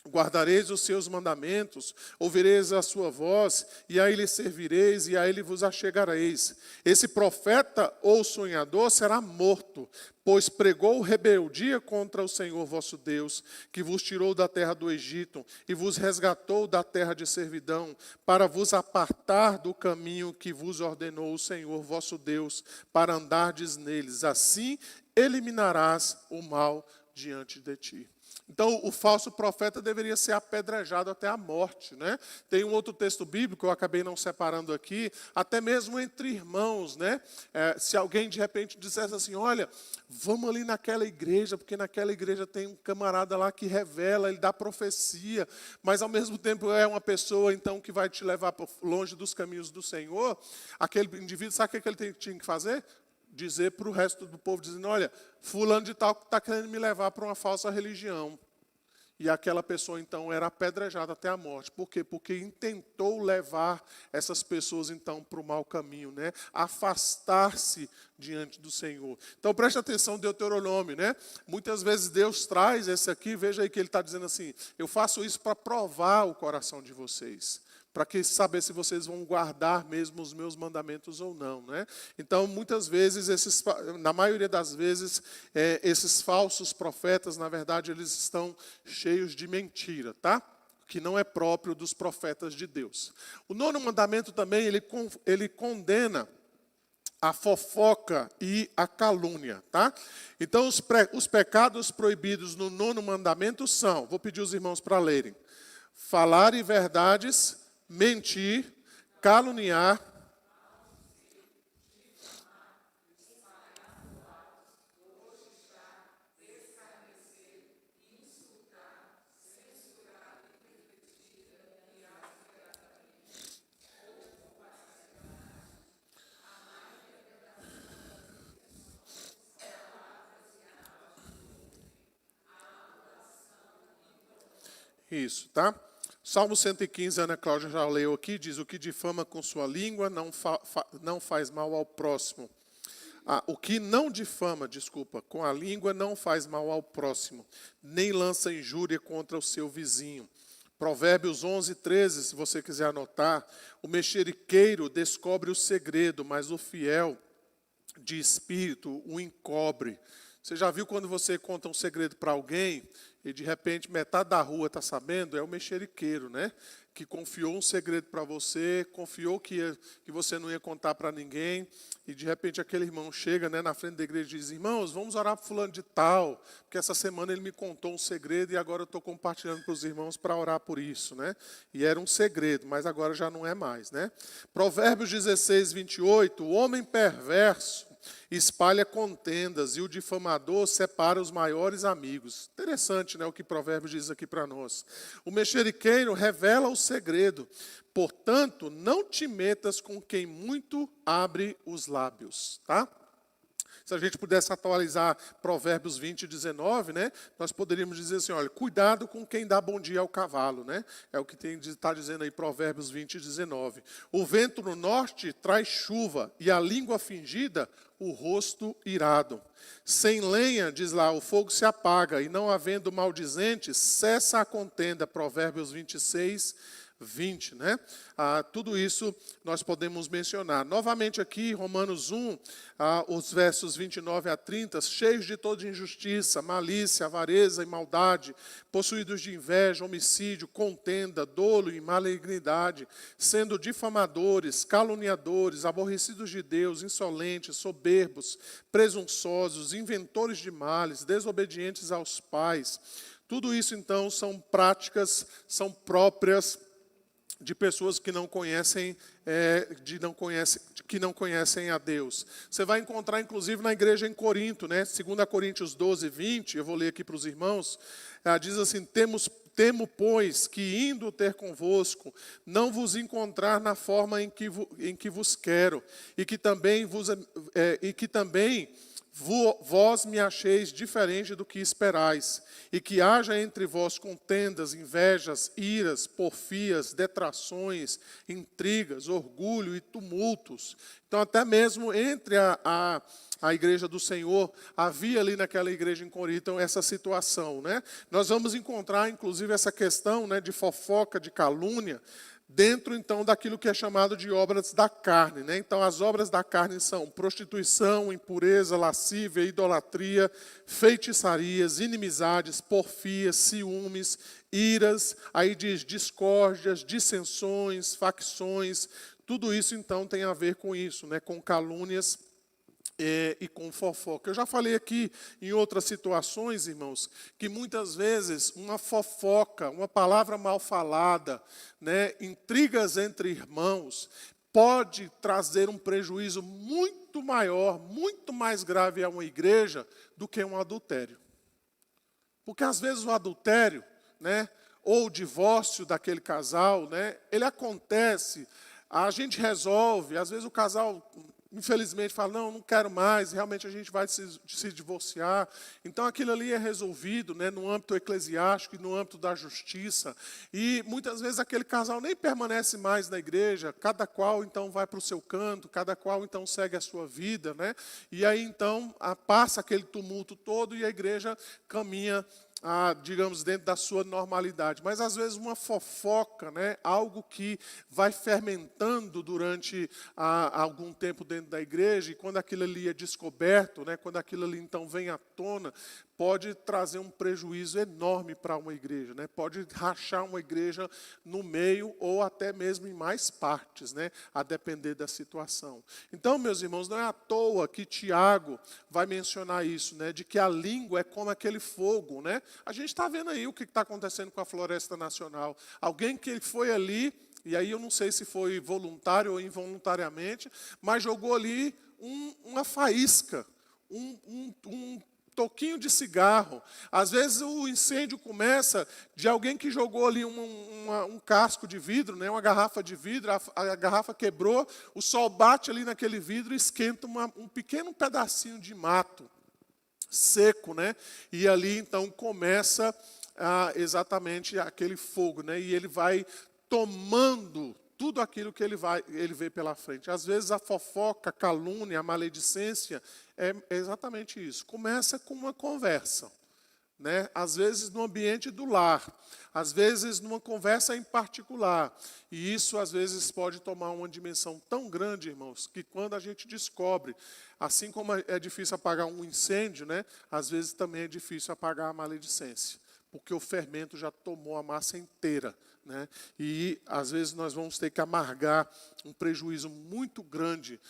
Guardareis os seus mandamentos, ouvireis a sua voz, e a ele servireis, e a ele vos achegareis. Esse profeta ou sonhador será morto, pois pregou rebeldia contra o Senhor vosso Deus, que vos tirou da terra do Egito, e vos resgatou da terra de servidão, para vos apartar do caminho que vos ordenou o Senhor vosso Deus, para andardes neles. Assim eliminarás o mal diante de ti. Então, o falso profeta deveria ser apedrejado até a morte, né? Tem um outro texto bíblico, eu acabei não separando aqui, até mesmo entre irmãos, né? Se alguém de repente dissesse assim, olha, vamos ali naquela igreja, porque naquela igreja tem um camarada lá que revela, ele dá profecia, mas ao mesmo tempo é uma pessoa, então, que vai te levar longe dos caminhos do Senhor, aquele indivíduo, sabe o que ele tinha que fazer? Dizer para o resto do povo, dizendo, olha, fulano de tal está querendo me levar para uma falsa religião. E aquela pessoa, então, era apedrejada até a morte. Por quê? Porque intentou levar essas pessoas, então, para o mau caminho, né? Afastar-se diante do Senhor. Então, preste atenção, Deuteronômio, né? Muitas vezes Deus traz esse aqui, veja aí que ele está dizendo assim, eu faço isso para provar o coração de vocês, para saber se vocês vão guardar mesmo os meus mandamentos ou não, né? Então, muitas vezes, na maioria das vezes, esses falsos profetas, na verdade, eles estão cheios de mentira, tá? Que não é próprio dos profetas de Deus. O 9º mandamento também, ele condena a fofoca e a calúnia, tá? Então, os pecados proibidos no 9º mandamento são, vou pedir os irmãos para lerem, falar verdades, mentir, caluniar, isso, tá? Salmo 115, Ana Cláudia já leu aqui, diz, o que difama com sua língua não faz mal ao próximo. O que não difama, com a língua não faz mal ao próximo, nem lança injúria contra o seu vizinho. Provérbios 11, 13, se você quiser anotar, o mexeriqueiro descobre o segredo, mas o fiel de espírito o encobre. Você já viu quando você conta um segredo para alguém e de repente metade da rua está sabendo? É o mexeriqueiro, né? Que confiou um segredo para você, confiou que você não ia contar para ninguém, e de repente aquele irmão chega, né, na frente da igreja e diz, irmãos, vamos orar para fulano de tal, porque essa semana ele me contou um segredo e agora eu estou compartilhando para os irmãos para orar por isso, né? E era um segredo, mas agora já não é mais, né? Provérbios 16, 28, o homem perverso espalha contendas e o difamador separa os maiores amigos. Interessante, né, o que Provérbios diz aqui para nós. O mexeriqueiro revela o segredo. Portanto, não te metas com quem muito abre os lábios, tá? Se a gente pudesse atualizar Provérbios 20, 19, né, nós poderíamos dizer assim, olha, cuidado com quem dá bom dia ao cavalo, né? É o que está dizendo aí Provérbios 20, 19. O vento no norte traz chuva e a língua fingida o rosto irado. Sem lenha, diz lá, o fogo se apaga, e não havendo maldizentes, cessa a contenda. Provérbios 26, 20, né? Tudo isso nós podemos mencionar. Novamente aqui, Romanos 1, os versos 29 a 30, cheios de toda injustiça, malícia, avareza e maldade, possuídos de inveja, homicídio, contenda, dolo e malignidade, sendo difamadores, caluniadores, aborrecidos de Deus, insolentes, soberbos, presunçosos, inventores de males, desobedientes aos pais. Tudo isso, então, são práticas, são próprias de pessoas que não conhecem, que não conhecem a Deus. Você vai encontrar, inclusive, na igreja em Corinto, né? 2 Coríntios 12, 20, eu vou ler aqui para os irmãos, diz assim: Temo, pois, que indo ter convosco, não vos encontrar na forma em que vos quero, e que também vós me acheis diferente do que esperais, e que haja entre vós contendas, invejas, iras, porfias, detrações, intrigas, orgulho e tumultos. Então, até mesmo entre a igreja do Senhor, havia ali naquela igreja em Corinto essa situação, né? Nós vamos encontrar, inclusive, essa questão, né, de fofoca, de calúnia, dentro, então, daquilo que é chamado de obras da carne, né? Então, as obras da carne são prostituição, impureza, lascívia, idolatria, feitiçarias, inimizades, porfias, ciúmes, iras, aí diz discórdias, dissensões, facções. Tudo isso, então, tem a ver com isso, né? Com calúnias e com fofoca. Eu já falei aqui em outras situações, irmãos, que muitas vezes uma fofoca, uma palavra mal falada, né, intrigas entre irmãos, pode trazer um prejuízo muito maior, muito mais grave a uma igreja do que um adultério. Porque às vezes o adultério, né, ou o divórcio daquele casal, né, ele acontece, a gente resolve, às vezes o casal, infelizmente, fala: não quero mais, realmente a gente vai se divorciar. Então, aquilo ali é resolvido, né, no âmbito eclesiástico e no âmbito da justiça. E, muitas vezes, aquele casal nem permanece mais na igreja, cada qual, então, vai para o seu canto, cada qual, então, segue a sua vida, né? E aí, então, passa aquele tumulto todo e a igreja caminha, digamos, dentro da sua normalidade. Mas, às vezes, uma fofoca, né, algo que vai fermentando durante algum tempo dentro da igreja, e quando aquilo ali é descoberto, né, quando aquilo ali, então, vem à tona, pode trazer um prejuízo enorme para uma igreja, né? Pode rachar uma igreja no meio ou até mesmo em mais partes, né? A depender da situação. Então, meus irmãos, não é à toa que Tiago vai mencionar isso, né? De que a língua é como aquele fogo, né? A gente está vendo aí o que está acontecendo com a Floresta Nacional. Alguém que foi ali, e aí eu não sei se foi voluntário ou involuntariamente, mas jogou ali uma faísca, um toquinho de cigarro. Às vezes o incêndio começa de alguém que jogou ali um casco de vidro, né, uma garrafa de vidro, a garrafa quebrou, o sol bate ali naquele vidro e esquenta um pequeno pedacinho de mato seco, né? E ali então começa exatamente aquele fogo, né? E ele vai tomando tudo aquilo que ele vê pela frente. Às vezes a fofoca, a calúnia, a maledicência é exatamente isso. Começa com uma conversa, né? Às vezes no ambiente do lar, às vezes numa conversa em particular. E isso às vezes pode tomar uma dimensão tão grande, irmãos, que quando a gente descobre, assim como é difícil apagar um incêndio, né? Às vezes também é difícil apagar a maledicência, porque o fermento já tomou a massa inteira, né? E, às vezes, nós vamos ter que amargar um prejuízo muito grande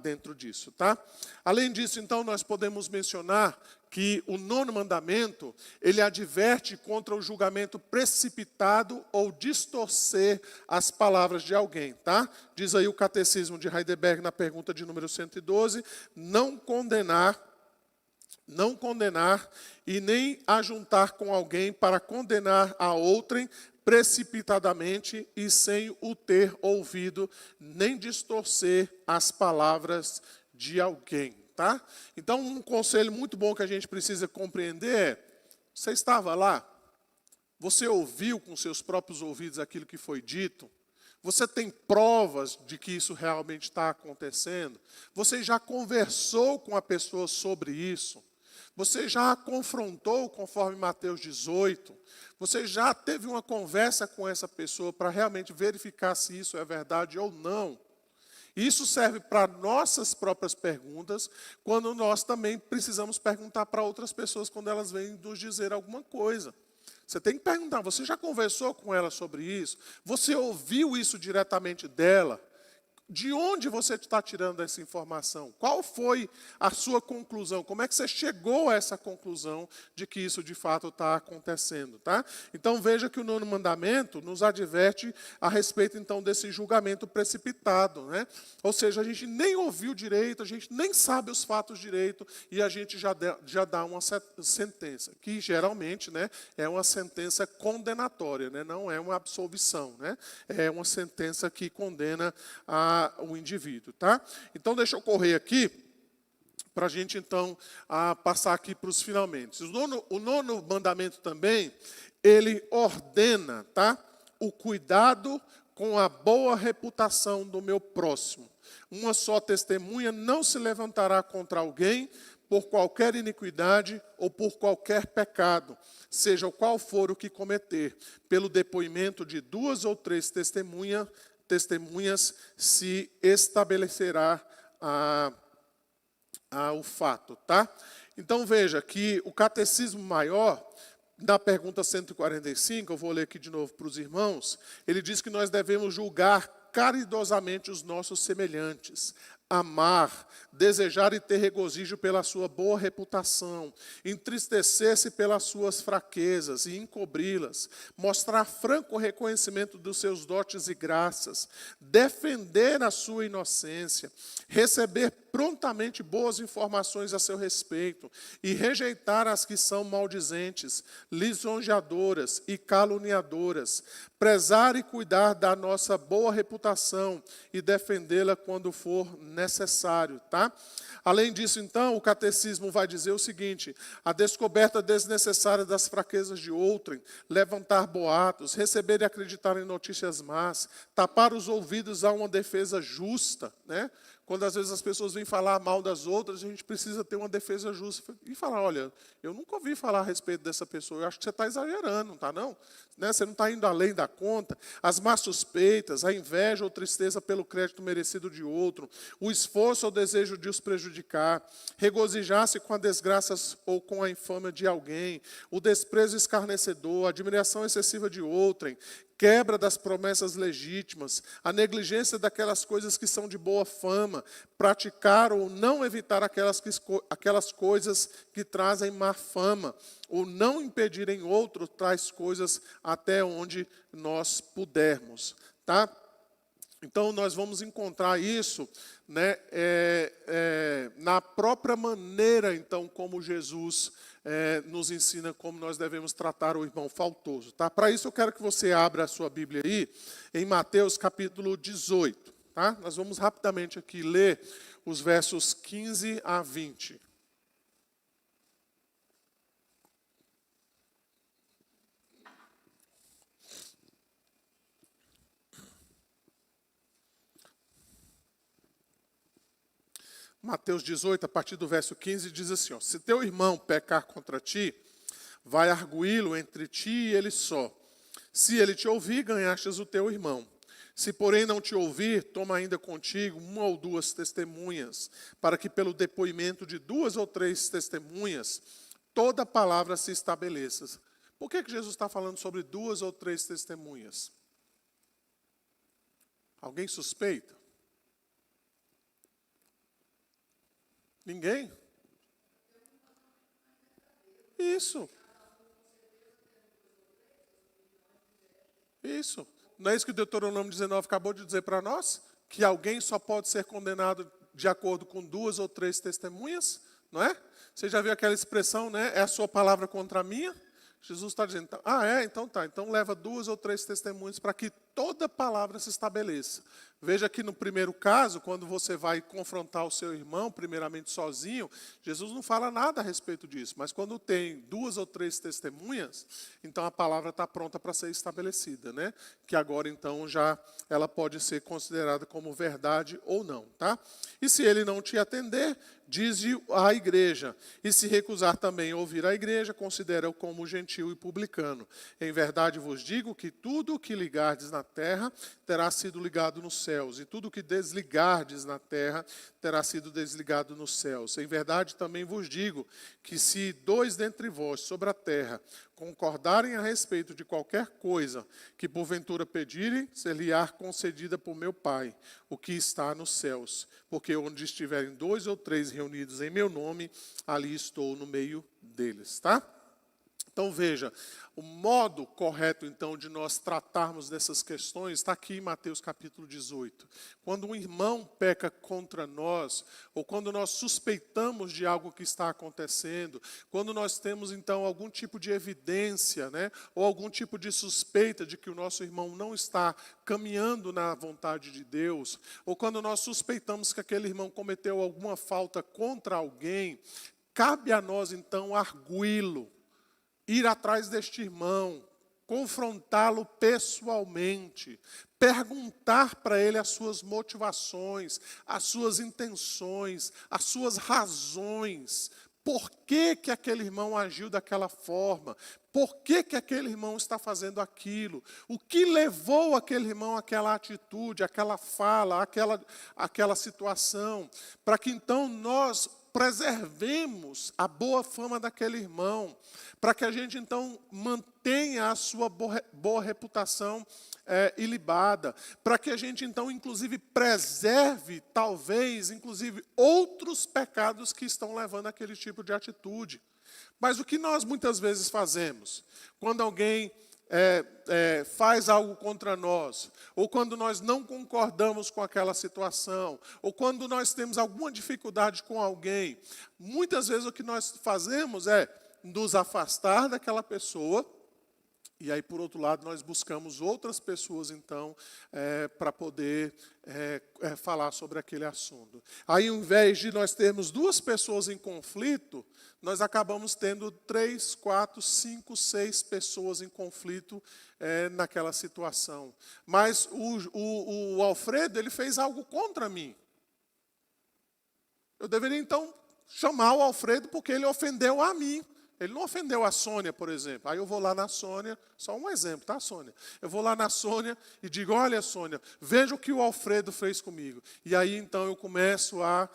dentro disso, tá? Além disso, então, nós podemos mencionar que o 9º mandamento, ele adverte contra o julgamento precipitado ou distorcer as palavras de alguém, tá? Diz aí o Catecismo de Heidelberg, na pergunta de número 112, não condenar e nem ajuntar com alguém para condenar a outrem precipitadamente e sem o ter ouvido, nem distorcer as palavras de alguém, tá? Então, um conselho muito bom que a gente precisa compreender é: você estava lá? Você ouviu com seus próprios ouvidos aquilo que foi dito? Você tem provas de que isso realmente está acontecendo? Você já conversou com a pessoa sobre isso? Você já a confrontou conforme Mateus 18? Você já teve uma conversa com essa pessoa para realmente verificar se isso é verdade ou não? Isso serve para nossas próprias perguntas, quando nós também precisamos perguntar para outras pessoas quando elas vêm nos dizer alguma coisa. Você tem que perguntar, você já conversou com ela sobre isso? Você ouviu isso diretamente dela? De onde você está tirando essa informação? Qual foi a sua conclusão? Como é que você chegou a essa conclusão de que isso de fato está acontecendo? Tá? Então veja que o 9º mandamento nos adverte a respeito então desse julgamento precipitado. Né? Ou seja, a gente nem ouviu direito, a gente nem sabe os fatos direito e a gente já dá uma sentença, que geralmente, né, é uma sentença condenatória, né? Não é uma absolvição. Né? É uma sentença que condena o indivíduo, tá? Então, deixa eu correr aqui, para a gente, então, passar aqui para os finalmente. O nono mandamento também, ele ordena, tá? O cuidado com a boa reputação do meu próximo. Uma só testemunha não se levantará contra alguém por qualquer iniquidade ou por qualquer pecado, seja qual for o que cometer, pelo depoimento de 2 ou 3 testemunhas se estabelecerá o fato, tá? Então veja que o Catecismo Maior, na pergunta 145, eu vou ler aqui de novo para os irmãos, ele diz que nós devemos julgar caridosamente os nossos semelhantes, amar, desejar e ter regozijo pela sua boa reputação, entristecer-se pelas suas fraquezas e encobri-las, mostrar franco reconhecimento dos seus dotes e graças, defender a sua inocência, receber prontamente boas informações a seu respeito e rejeitar as que são maldizentes, lisonjeadoras e caluniadoras, prezar e cuidar da nossa boa reputação e defendê-la quando for necessário, tá? Além disso, então, o catecismo vai dizer o seguinte: a descoberta desnecessária das fraquezas de outrem, levantar boatos, receber e acreditar em notícias más, tapar os ouvidos a uma defesa justa, né? Quando às vezes as pessoas vêm falar mal das outras, a gente precisa ter uma defesa justa. E falar, olha, eu nunca ouvi falar a respeito dessa pessoa, eu acho que você está exagerando, não está não? Né? Você não está indo além da conta. As más suspeitas, a inveja ou tristeza pelo crédito merecido de outro, o esforço ou desejo de os prejudicar, regozijar-se com a desgraça ou com a infâmia de alguém, o desprezo escarnecedor, a admiração excessiva de outrem, quebra das promessas legítimas, a negligência daquelas coisas que são de boa fama, praticar ou não evitar aquelas coisas que trazem má fama, ou não impedir em outro tais coisas até onde nós pudermos. Tá? Então, nós vamos encontrar isso, né, na própria maneira, então, como Jesus nos ensina como nós devemos tratar o irmão faltoso. Tá? Para isso, eu quero que você abra a sua Bíblia aí, em Mateus capítulo 18. Tá? Nós vamos rapidamente aqui ler os versos 15 a 20. Mateus 18, a partir do verso 15, diz assim, ó, se teu irmão pecar contra ti, vai arguí-lo entre ti e ele só. Se ele te ouvir, ganhastes o teu irmão. Se, porém, não te ouvir, toma ainda contigo 1 ou 2 testemunhas, para que pelo depoimento de 2 ou 3 testemunhas, toda palavra se estabeleça. Por que Jesus está falando sobre 2 ou 3 testemunhas? Alguém suspeita? Ninguém? Isso. Isso. Não é isso que o Deuteronômio 19 acabou de dizer para nós? Que alguém só pode ser condenado de acordo com 2 ou 3 testemunhas? Não é? Você já viu aquela expressão, né? É a sua palavra contra a minha? Jesus está dizendo, então tá. Então leva 2 ou 3 testemunhas para que toda palavra se estabeleça. Veja que no primeiro caso, quando você vai confrontar o seu irmão, primeiramente sozinho, Jesus não fala nada a respeito disso. Mas quando tem 2 ou 3 testemunhas, então a palavra está pronta para ser estabelecida, né? Que agora então já ela pode ser considerada como verdade ou não, tá? E se ele não te atender, dize à igreja. E se recusar também a ouvir a igreja, considera-o como gentil e publicano. Em verdade vos digo que tudo o que ligardes na terra terá sido ligado nos céus, e tudo o que desligardes na terra terá sido desligado nos céus. Em verdade também vos digo que se 2 dentre vós sobre a terra concordarem a respeito de qualquer coisa que porventura pedirem, ser-lhe-á concedida por meu Pai, o que está nos céus. Porque onde estiverem 2 ou 3 reunidos em meu nome, ali estou no meio deles, tá? Então veja, o modo correto então de nós tratarmos dessas questões está aqui em Mateus capítulo 18. Quando um irmão peca contra nós, ou quando nós suspeitamos de algo que está acontecendo, quando nós temos então algum tipo de evidência, né, ou algum tipo de suspeita de que o nosso irmão não está caminhando na vontade de Deus, ou quando nós suspeitamos que aquele irmão cometeu alguma falta contra alguém, cabe a nós então arguí-lo, ir atrás deste irmão, confrontá-lo pessoalmente, perguntar para ele as suas motivações, as suas intenções, as suas razões. Por que que aquele irmão agiu daquela forma? Por que que aquele irmão está fazendo aquilo? O que levou aquele irmão àquela atitude, àquela fala, àquela situação? Para que então nós preservemos a boa fama daquele irmão, para que a gente então mantenha a sua boa reputação ilibada, para que a gente então inclusive preserve, talvez, inclusive outros pecados que estão levando àquele tipo de atitude. Mas o que nós muitas vezes fazemos? Quando alguém faz algo contra nós, ou quando nós não concordamos com aquela situação, ou quando nós temos alguma dificuldade com alguém, muitas vezes o que nós fazemos é nos afastar daquela pessoa, e aí, por outro lado, nós buscamos outras pessoas, então, para poder falar sobre aquele assunto. Aí, ao invés de nós termos 2 pessoas em conflito, nós acabamos tendo 3, 4, 5, 6 pessoas em conflito naquela situação. Mas o Alfredo, ele fez algo contra mim. Eu deveria, então, chamar o Alfredo porque ele ofendeu a mim. Ele não ofendeu a Sônia, por exemplo. Aí eu vou lá na Sônia, só um exemplo, tá, Sônia? Eu vou lá na Sônia e digo, olha, Sônia, veja o que o Alfredo fez comigo. E aí, então, eu começo a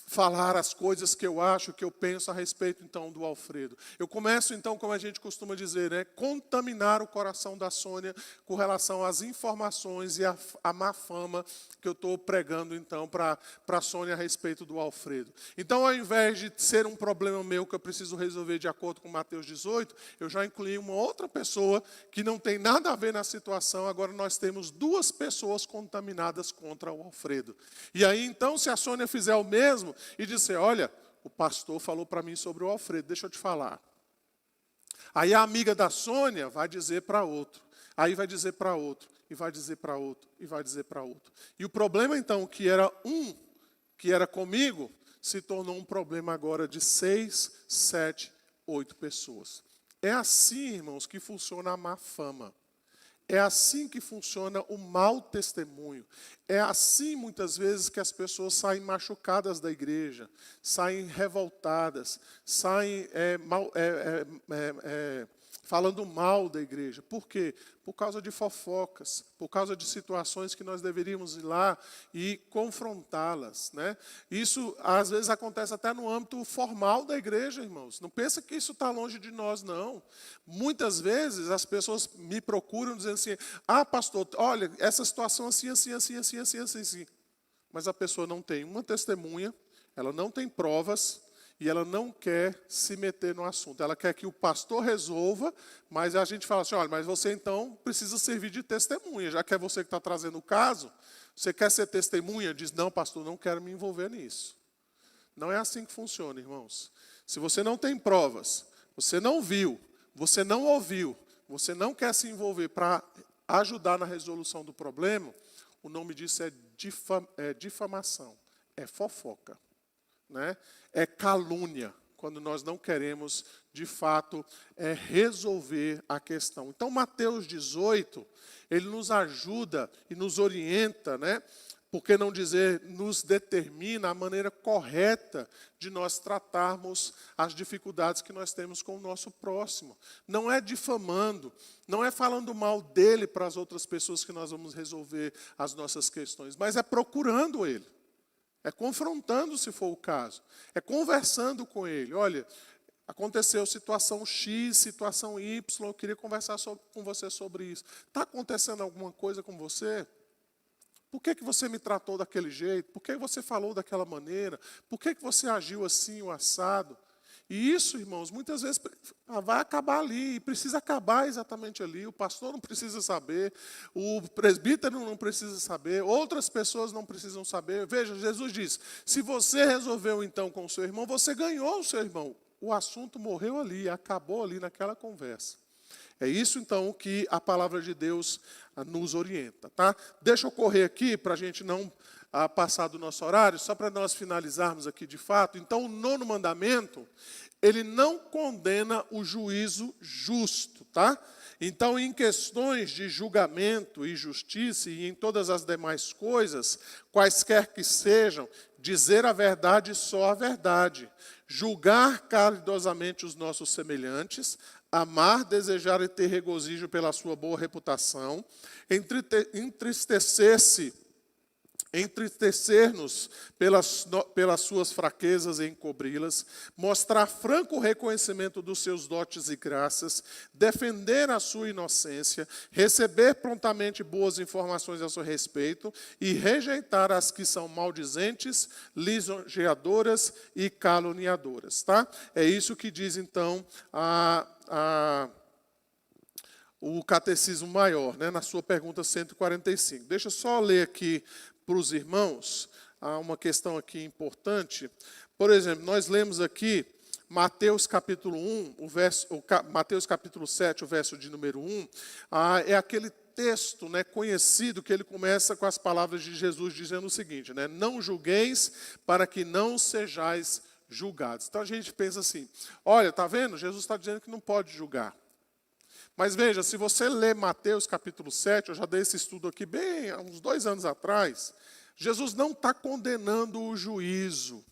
falar as coisas que eu acho, que eu penso a respeito, então, do Alfredo. Eu começo, então, como a gente costuma dizer, né, contaminar o coração da Sônia com relação às informações e a má fama que eu estou pregando, então, para a Sônia a respeito do Alfredo. Então, ao invés de ser um problema meu que eu preciso resolver de acordo com Mateus 18, eu já incluí uma outra pessoa que não tem nada a ver na situação. Agora nós temos 2 pessoas contaminadas contra o Alfredo. E aí, então, se a Sônia fizer o mesmo e disser, olha, o pastor falou para mim sobre o Alfredo, deixa eu te falar. Aí a amiga da Sônia vai dizer para outro, aí vai dizer para outro, e vai dizer para outro, e vai dizer para outro. E o problema, então, que era comigo, se tornou um problema agora de 6, 7, 8 pessoas. É assim, irmãos, que funciona a má fama. É assim que funciona o mau testemunho. É assim, muitas vezes, que as pessoas saem machucadas da igreja, saem revoltadas, saem falando mal da igreja. Por quê? Por causa de fofocas, por causa de situações que nós deveríamos ir lá e confrontá-las, né? Isso, às vezes, acontece até no âmbito formal da igreja, irmãos. Não pensa que isso está longe de nós, não. Muitas vezes, as pessoas me procuram dizendo assim, pastor, olha, essa situação assim, assim, assim, assim, assim, assim, assim. Mas a pessoa não tem uma testemunha, ela não tem provas, e ela não quer se meter no assunto. Ela quer que o pastor resolva, mas a gente fala assim, olha, mas você então precisa servir de testemunha, já que é você que está trazendo o caso, você quer ser testemunha? Diz, não, pastor, não quero me envolver nisso. Não é assim que funciona, irmãos. Se você não tem provas, você não viu, você não ouviu, você não quer se envolver para ajudar na resolução do problema, o nome disso é difamação, é fofoca, né? É calúnia, quando nós não queremos, de fato, resolver a questão. Então, Mateus 18, ele nos ajuda e nos orienta, né? Por que não dizer, nos determina a maneira correta de nós tratarmos as dificuldades que nós temos com o nosso próximo. Não é difamando, não é falando mal dele para as outras pessoas que nós vamos resolver as nossas questões, mas é procurando ele, é confrontando se for o caso, é conversando com ele. Olha, aconteceu situação X, situação Y, eu queria conversar com você sobre isso. Está acontecendo alguma coisa com você? Por que você me tratou daquele jeito? Por que você falou daquela maneira? Por que você agiu assim, o assado? E isso, irmãos, muitas vezes vai acabar ali, e precisa acabar exatamente ali. O pastor não precisa saber, o presbítero não precisa saber, outras pessoas não precisam saber. Veja, Jesus diz, se você resolveu então com o seu irmão, você ganhou o seu irmão. O assunto morreu ali, acabou ali naquela conversa. É isso, então, que a palavra de Deus nos orienta, tá? Deixa eu correr aqui, para a gente não passar do nosso horário, só para nós finalizarmos aqui de fato. Então, o 9º mandamento, ele não condena o juízo justo, tá? Então, em questões de julgamento e justiça e em todas as demais coisas, quaisquer que sejam, dizer a verdade, só a verdade, julgar caridosamente os nossos semelhantes, amar, desejar e ter regozijo pela sua boa reputação, entristecer-nos pelas suas fraquezas e encobri-las, mostrar franco reconhecimento dos seus dotes e graças, defender a sua inocência, receber prontamente boas informações a seu respeito e rejeitar as que são maldizentes, lisonjeadoras e caluniadoras. Tá? É isso que diz, então, o Catecismo Maior, né, na sua pergunta 145. Deixa eu só ler aqui para os irmãos uma questão aqui importante. Por exemplo, nós lemos aqui Mateus capítulo 1, Mateus capítulo 7, o verso de número 1, é aquele texto, né, conhecido, que ele começa com as palavras de Jesus dizendo o seguinte, né, não julgueis para que não sejais julgados. Então a gente pensa assim, olha, está vendo? Jesus está dizendo que não pode julgar. Mas veja, se você ler Mateus capítulo 7, eu já dei esse estudo aqui bem há uns 2 anos atrás, Jesus não está condenando o juízo.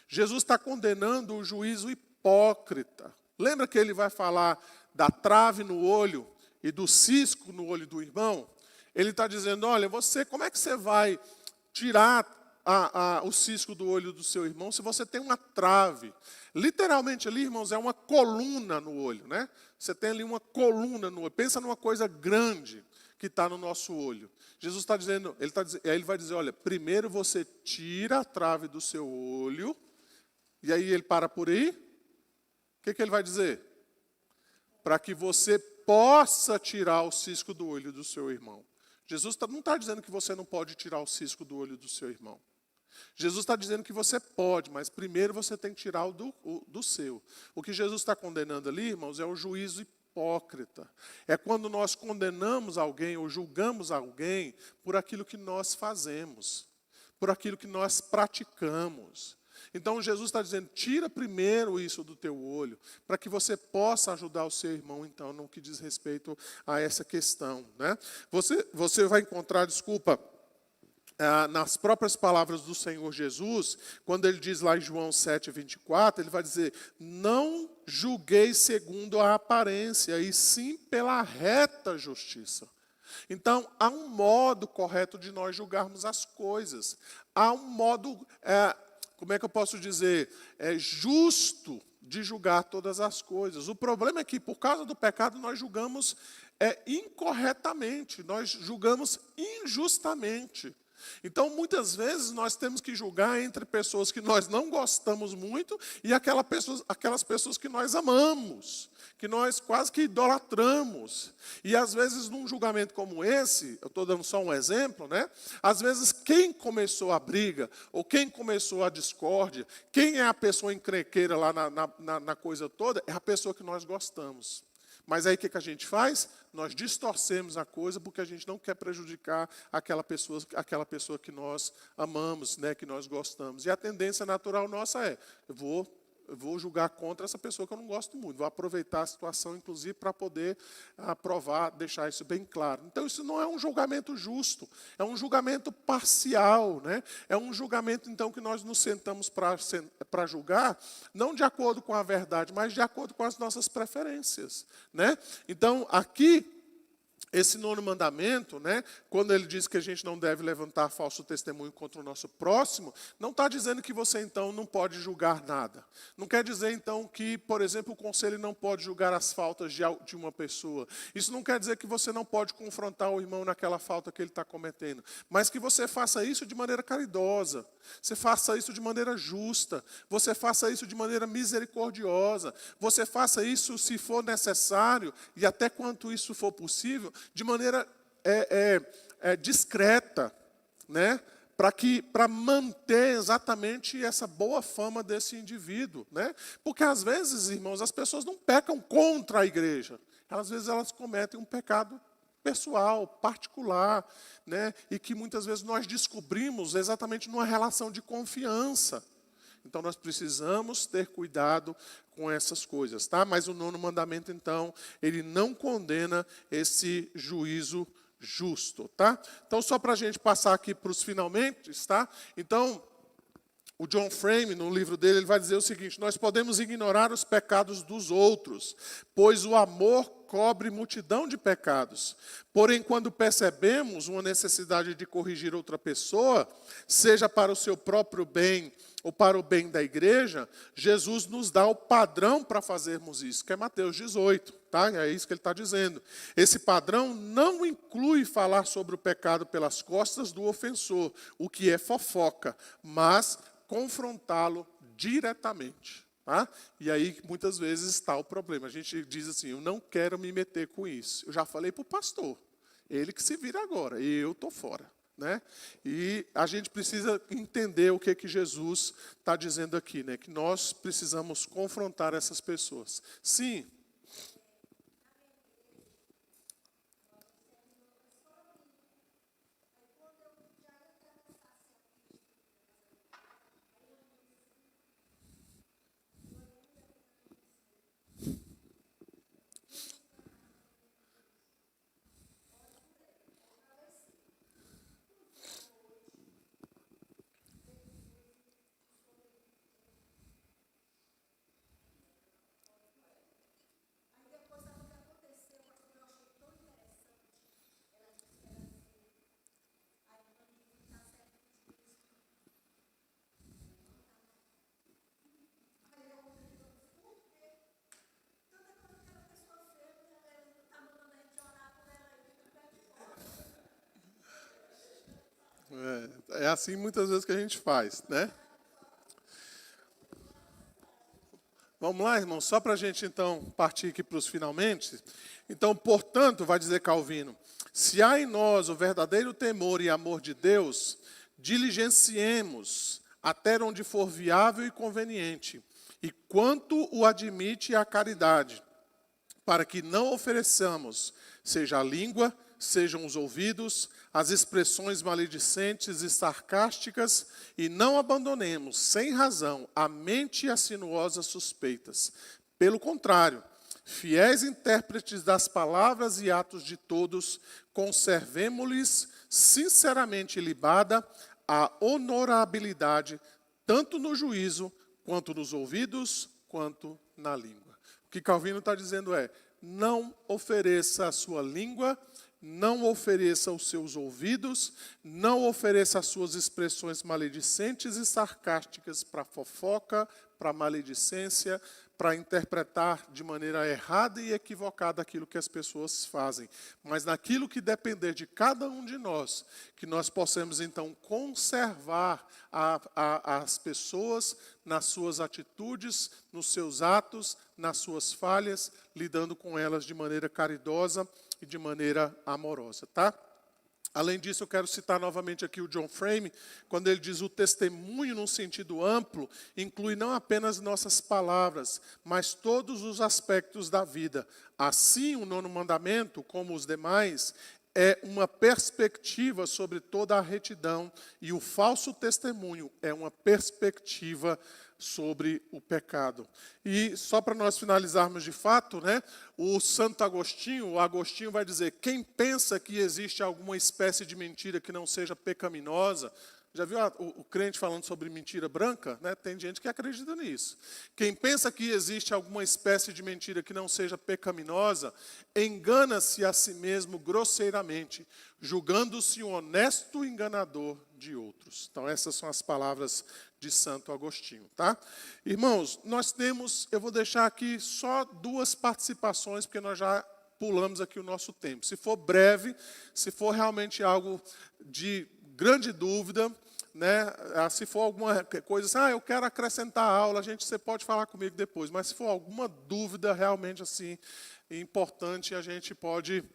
Jesus está condenando o juízo hipócrita. Lembra que ele vai falar da trave no olho e do cisco no olho do irmão? Ele está dizendo, olha, como é que você vai tirar o cisco do olho do seu irmão se você tem uma trave? Literalmente ali, irmãos, é uma coluna no olho, né? Você tem ali uma coluna no olho. Pensa numa coisa grande que está no nosso olho. Jesus está dizendo, ele vai dizer, olha, primeiro você tira a trave do seu olho, e aí ele para por aí. O que ele vai dizer? Para que você possa tirar o cisco do olho do seu irmão. Jesus não está dizendo que você não pode tirar o cisco do olho do seu irmão. Jesus está dizendo que você pode, mas primeiro você tem que tirar o do seu. O que Jesus está condenando ali, irmãos, é o juízo hipócrita. É quando nós condenamos alguém ou julgamos alguém por aquilo que nós fazemos, por aquilo que nós praticamos. Então Jesus está dizendo, tira primeiro isso do teu olho, para que você possa ajudar o seu irmão, então, no que diz respeito a essa questão, né? Você vai encontrar, nas próprias palavras do Senhor Jesus, quando ele diz lá em João 7:24, ele vai dizer, não julgueis segundo a aparência, e sim pela reta justiça. Então, há um modo correto de nós julgarmos as coisas. Há um modo, como é que eu posso dizer, justo de julgar todas as coisas. O problema é que, por causa do pecado, nós julgamos incorretamente, nós julgamos injustamente. Então, muitas vezes, nós temos que julgar entre pessoas que nós não gostamos muito e aquelas pessoas que nós amamos, que nós quase que idolatramos. E, às vezes, num julgamento como esse, eu estou dando só um exemplo, né? Às vezes, quem começou a briga, ou quem começou a discórdia, quem é a pessoa encrenqueira lá na coisa toda, é a pessoa que nós gostamos. Mas aí o que a gente faz? Nós distorcemos a coisa porque a gente não quer prejudicar aquela pessoa que nós amamos, né, que nós gostamos. E a tendência natural nossa é, eu vou julgar contra essa pessoa que eu não gosto muito. Vou aproveitar a situação, inclusive, para poder aprovar, deixar isso bem claro. Então, isso não é um julgamento justo, é um julgamento parcial, né? É um julgamento, então, que nós nos sentamos para julgar, não de acordo com a verdade, mas de acordo com as nossas preferências, né? Então, aqui, esse 9º mandamento, né, quando ele diz que a gente não deve levantar falso testemunho contra o nosso próximo, não está dizendo que você, então, não pode julgar nada. Não quer dizer, então, que, por exemplo, o conselho não pode julgar as faltas de uma pessoa. Isso não quer dizer que você não pode confrontar o irmão naquela falta que ele está cometendo. Mas que você faça isso de maneira caridosa. Você faça isso de maneira justa. Você faça isso de maneira misericordiosa. Você faça isso, se for necessário, e até quanto isso for possível, de maneira discreta, né? Para manter exatamente essa boa fama desse indivíduo, né? Porque às vezes, irmãos, as pessoas não pecam contra a igreja. Às vezes elas cometem um pecado pessoal, particular, né? E que muitas vezes nós descobrimos exatamente numa relação de confiança. Então, nós precisamos ter cuidado com essas coisas, tá? Mas o 9º mandamento, então, ele não condena esse juízo justo, tá? Então, só para a gente passar aqui para os finalmente, tá? Então, o John Frame, no livro dele, ele vai dizer o seguinte: nós podemos ignorar os pecados dos outros, pois o amor cobre multidão de pecados. Porém, quando percebemos uma necessidade de corrigir outra pessoa, seja para o seu próprio bem ou para o bem da igreja, Jesus nos dá o padrão para fazermos isso, que é Mateus 18. Tá? É isso que ele está dizendo. Esse padrão não inclui falar sobre o pecado pelas costas do ofensor, o que é fofoca, mas confrontá-lo diretamente. Tá? E aí, muitas vezes, está o problema. A gente diz assim, eu não quero me meter com isso. Eu já falei para o pastor, ele que se vira agora, eu estou fora. Né? E a gente precisa entender o que Jesus está dizendo aqui, né? Que nós precisamos confrontar essas pessoas. Sim. É assim muitas vezes que a gente faz, né? Vamos lá, irmão, só para a gente então partir aqui para os finalmente. Então, portanto, vai dizer Calvino, se há em nós o verdadeiro temor e amor de Deus, diligenciemos até onde for viável e conveniente, e quanto o admite a caridade, para que não ofereçamos, seja a língua, sejam os ouvidos, as expressões maledicentes e sarcásticas, e não abandonemos, sem razão, a mente e as sinuosas suspeitas. Pelo contrário, fiéis intérpretes das palavras e atos de todos, conservemo-lhes sinceramente libada a honorabilidade, tanto no juízo, quanto nos ouvidos, quanto na língua. O que Calvino está dizendo é, não ofereça a sua língua, não ofereça os seus ouvidos, não ofereça as suas expressões maledicentes e sarcásticas para fofoca, para maledicência, para interpretar de maneira errada e equivocada aquilo que as pessoas fazem. Mas naquilo que depender de cada um de nós, que nós possamos então conservar as pessoas nas suas atitudes, nos seus atos, nas suas falhas, lidando com elas de maneira caridosa e de maneira amorosa, tá? Além disso, eu quero citar novamente aqui o John Frame, quando ele diz o testemunho num sentido amplo, inclui não apenas nossas palavras, mas todos os aspectos da vida. Assim, o 9º mandamento, como os demais, é uma perspectiva sobre toda a retidão, e o falso testemunho é uma perspectiva sobre o pecado. E só para nós finalizarmos de fato, né, o Santo Agostinho, o Agostinho vai dizer, quem pensa que existe alguma espécie de mentira que não seja pecaminosa, já viu o crente falando sobre mentira branca? Né? Tem gente que acredita nisso. Quem pensa que existe alguma espécie de mentira que não seja pecaminosa, engana-se a si mesmo grosseiramente, julgando-se um honesto enganador de outros. Então, essas são as palavras de Santo Agostinho, tá? Irmãos, nós temos, eu vou deixar aqui só 2 participações, porque nós já pulamos aqui o nosso tempo. Se for breve, se for realmente algo de grande dúvida, né? Se for alguma coisa assim, eu quero acrescentar a aula, você pode falar comigo depois, mas se for alguma dúvida realmente assim importante, a gente pode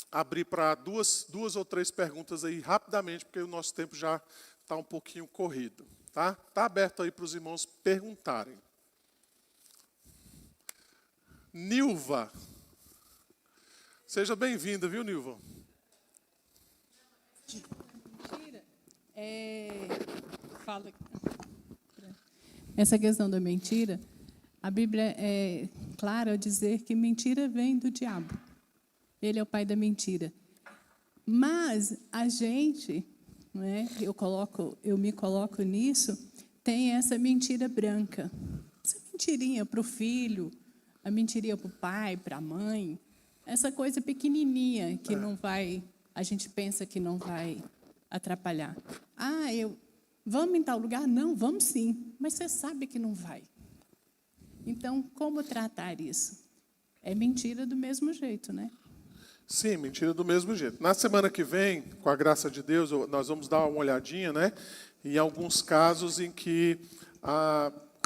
abrir para duas ou 3 perguntas aí rapidamente, porque o nosso tempo já está um pouquinho corrido. Tá? Está aberto aí para os irmãos perguntarem. Nilva. Seja bem-vinda, viu, Nilva? Fala. Essa questão da mentira, a Bíblia é clara ao dizer que mentira vem do diabo. Ele é o pai da mentira. Mas a gente, né, eu me coloco nisso, tem essa mentira branca. Essa mentirinha para o filho, a mentirinha para o pai, para a mãe, essa coisa pequenininha que não vai, a gente pensa que não vai atrapalhar. Vamos em tal lugar? Não, vamos sim, mas você sabe que não vai. Então, como tratar isso? É mentira do mesmo jeito, né? Sim, mentira do mesmo jeito. Na semana que vem, com a graça de Deus, nós vamos dar uma olhadinha, né, em alguns casos em que,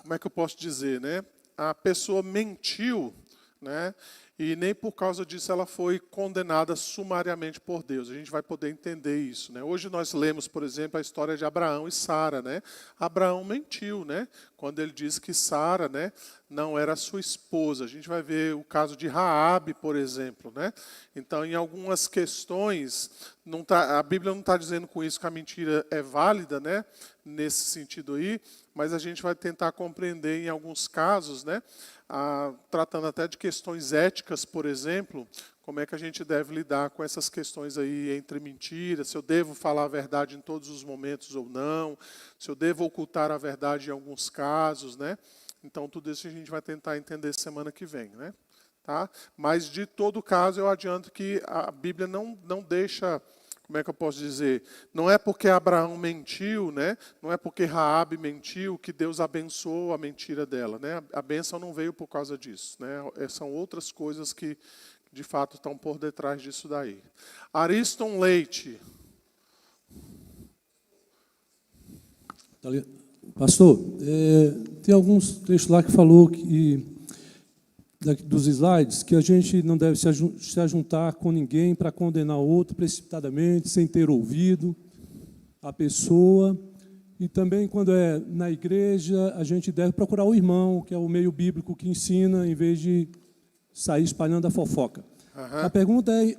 como é que eu posso dizer, né, a pessoa mentiu, né, e nem por causa disso ela foi condenada sumariamente por Deus. A gente vai poder entender isso, né? Hoje nós lemos, por exemplo, a história de Abraão e Sara, né? Abraão mentiu, né? Quando ele diz que Sara, né, não era sua esposa. A gente vai ver o caso de Raabe, por exemplo, né? Então, em algumas questões, a Bíblia não está dizendo com isso que a mentira é válida, né? Nesse sentido aí, mas a gente vai tentar compreender em alguns casos, né? Tratando até de questões éticas, por exemplo, como é que a gente deve lidar com essas questões aí entre mentiras, se eu devo falar a verdade em todos os momentos ou não, se eu devo ocultar a verdade em alguns casos, né? Então, tudo isso a gente vai tentar entender semana que vem, né? Tá? Mas, de todo caso, eu adianto que a Bíblia não deixa, como é que eu posso dizer, não é porque Abraão mentiu, né? Não é porque Raabe mentiu que Deus abençoou a mentira dela, né? A bênção não veio por causa disso, né? São outras coisas que, de fato, estão por detrás disso daí. Ariston Leite. Pastor, tem alguns trechos lá que falou dos slides, que a gente não deve se ajuntar com ninguém para condenar o outro precipitadamente, sem ter ouvido a pessoa. E também, quando é na igreja, a gente deve procurar o irmão, que é o meio bíblico que ensina, em vez de sair espalhando a fofoca. Uhum. A pergunta é,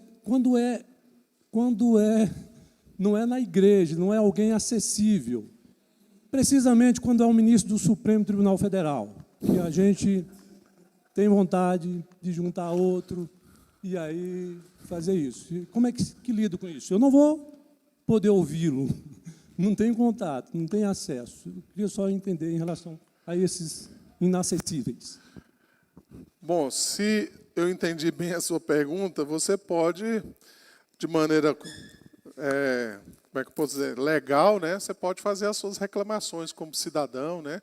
não é na igreja, não é alguém acessível. Precisamente quando é um ministro do Supremo Tribunal Federal, que a gente tem vontade de juntar outro e aí fazer isso. E como é que lido com isso? Eu não vou poder ouvi-lo, não tenho contato, não tenho acesso. Eu queria só entender em relação a esses inacessíveis. Bom, se eu entendi bem a sua pergunta, você pode, de maneira, como é que eu posso dizer, legal, né? Você pode fazer as suas reclamações como cidadão, né?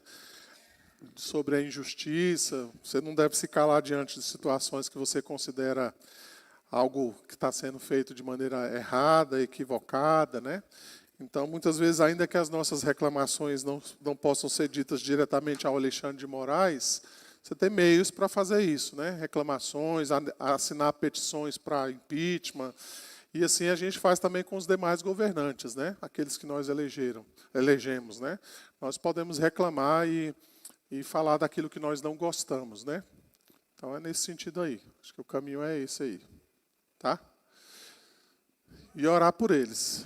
Sobre a injustiça. Você não deve se calar diante de situações que você considera algo que está sendo feito de maneira errada, equivocada, né? Então, muitas vezes, ainda que as nossas reclamações não possam ser ditas diretamente ao Alexandre de Moraes, você tem meios para fazer isso, né? Reclamações, assinar petições para impeachment E assim a gente faz também com os demais governantes, né? Aqueles que nós elegemos, né? Nós podemos reclamar e falar daquilo que nós não gostamos, né? Então é nesse sentido aí. Acho que o caminho é esse aí, tá? E orar por eles.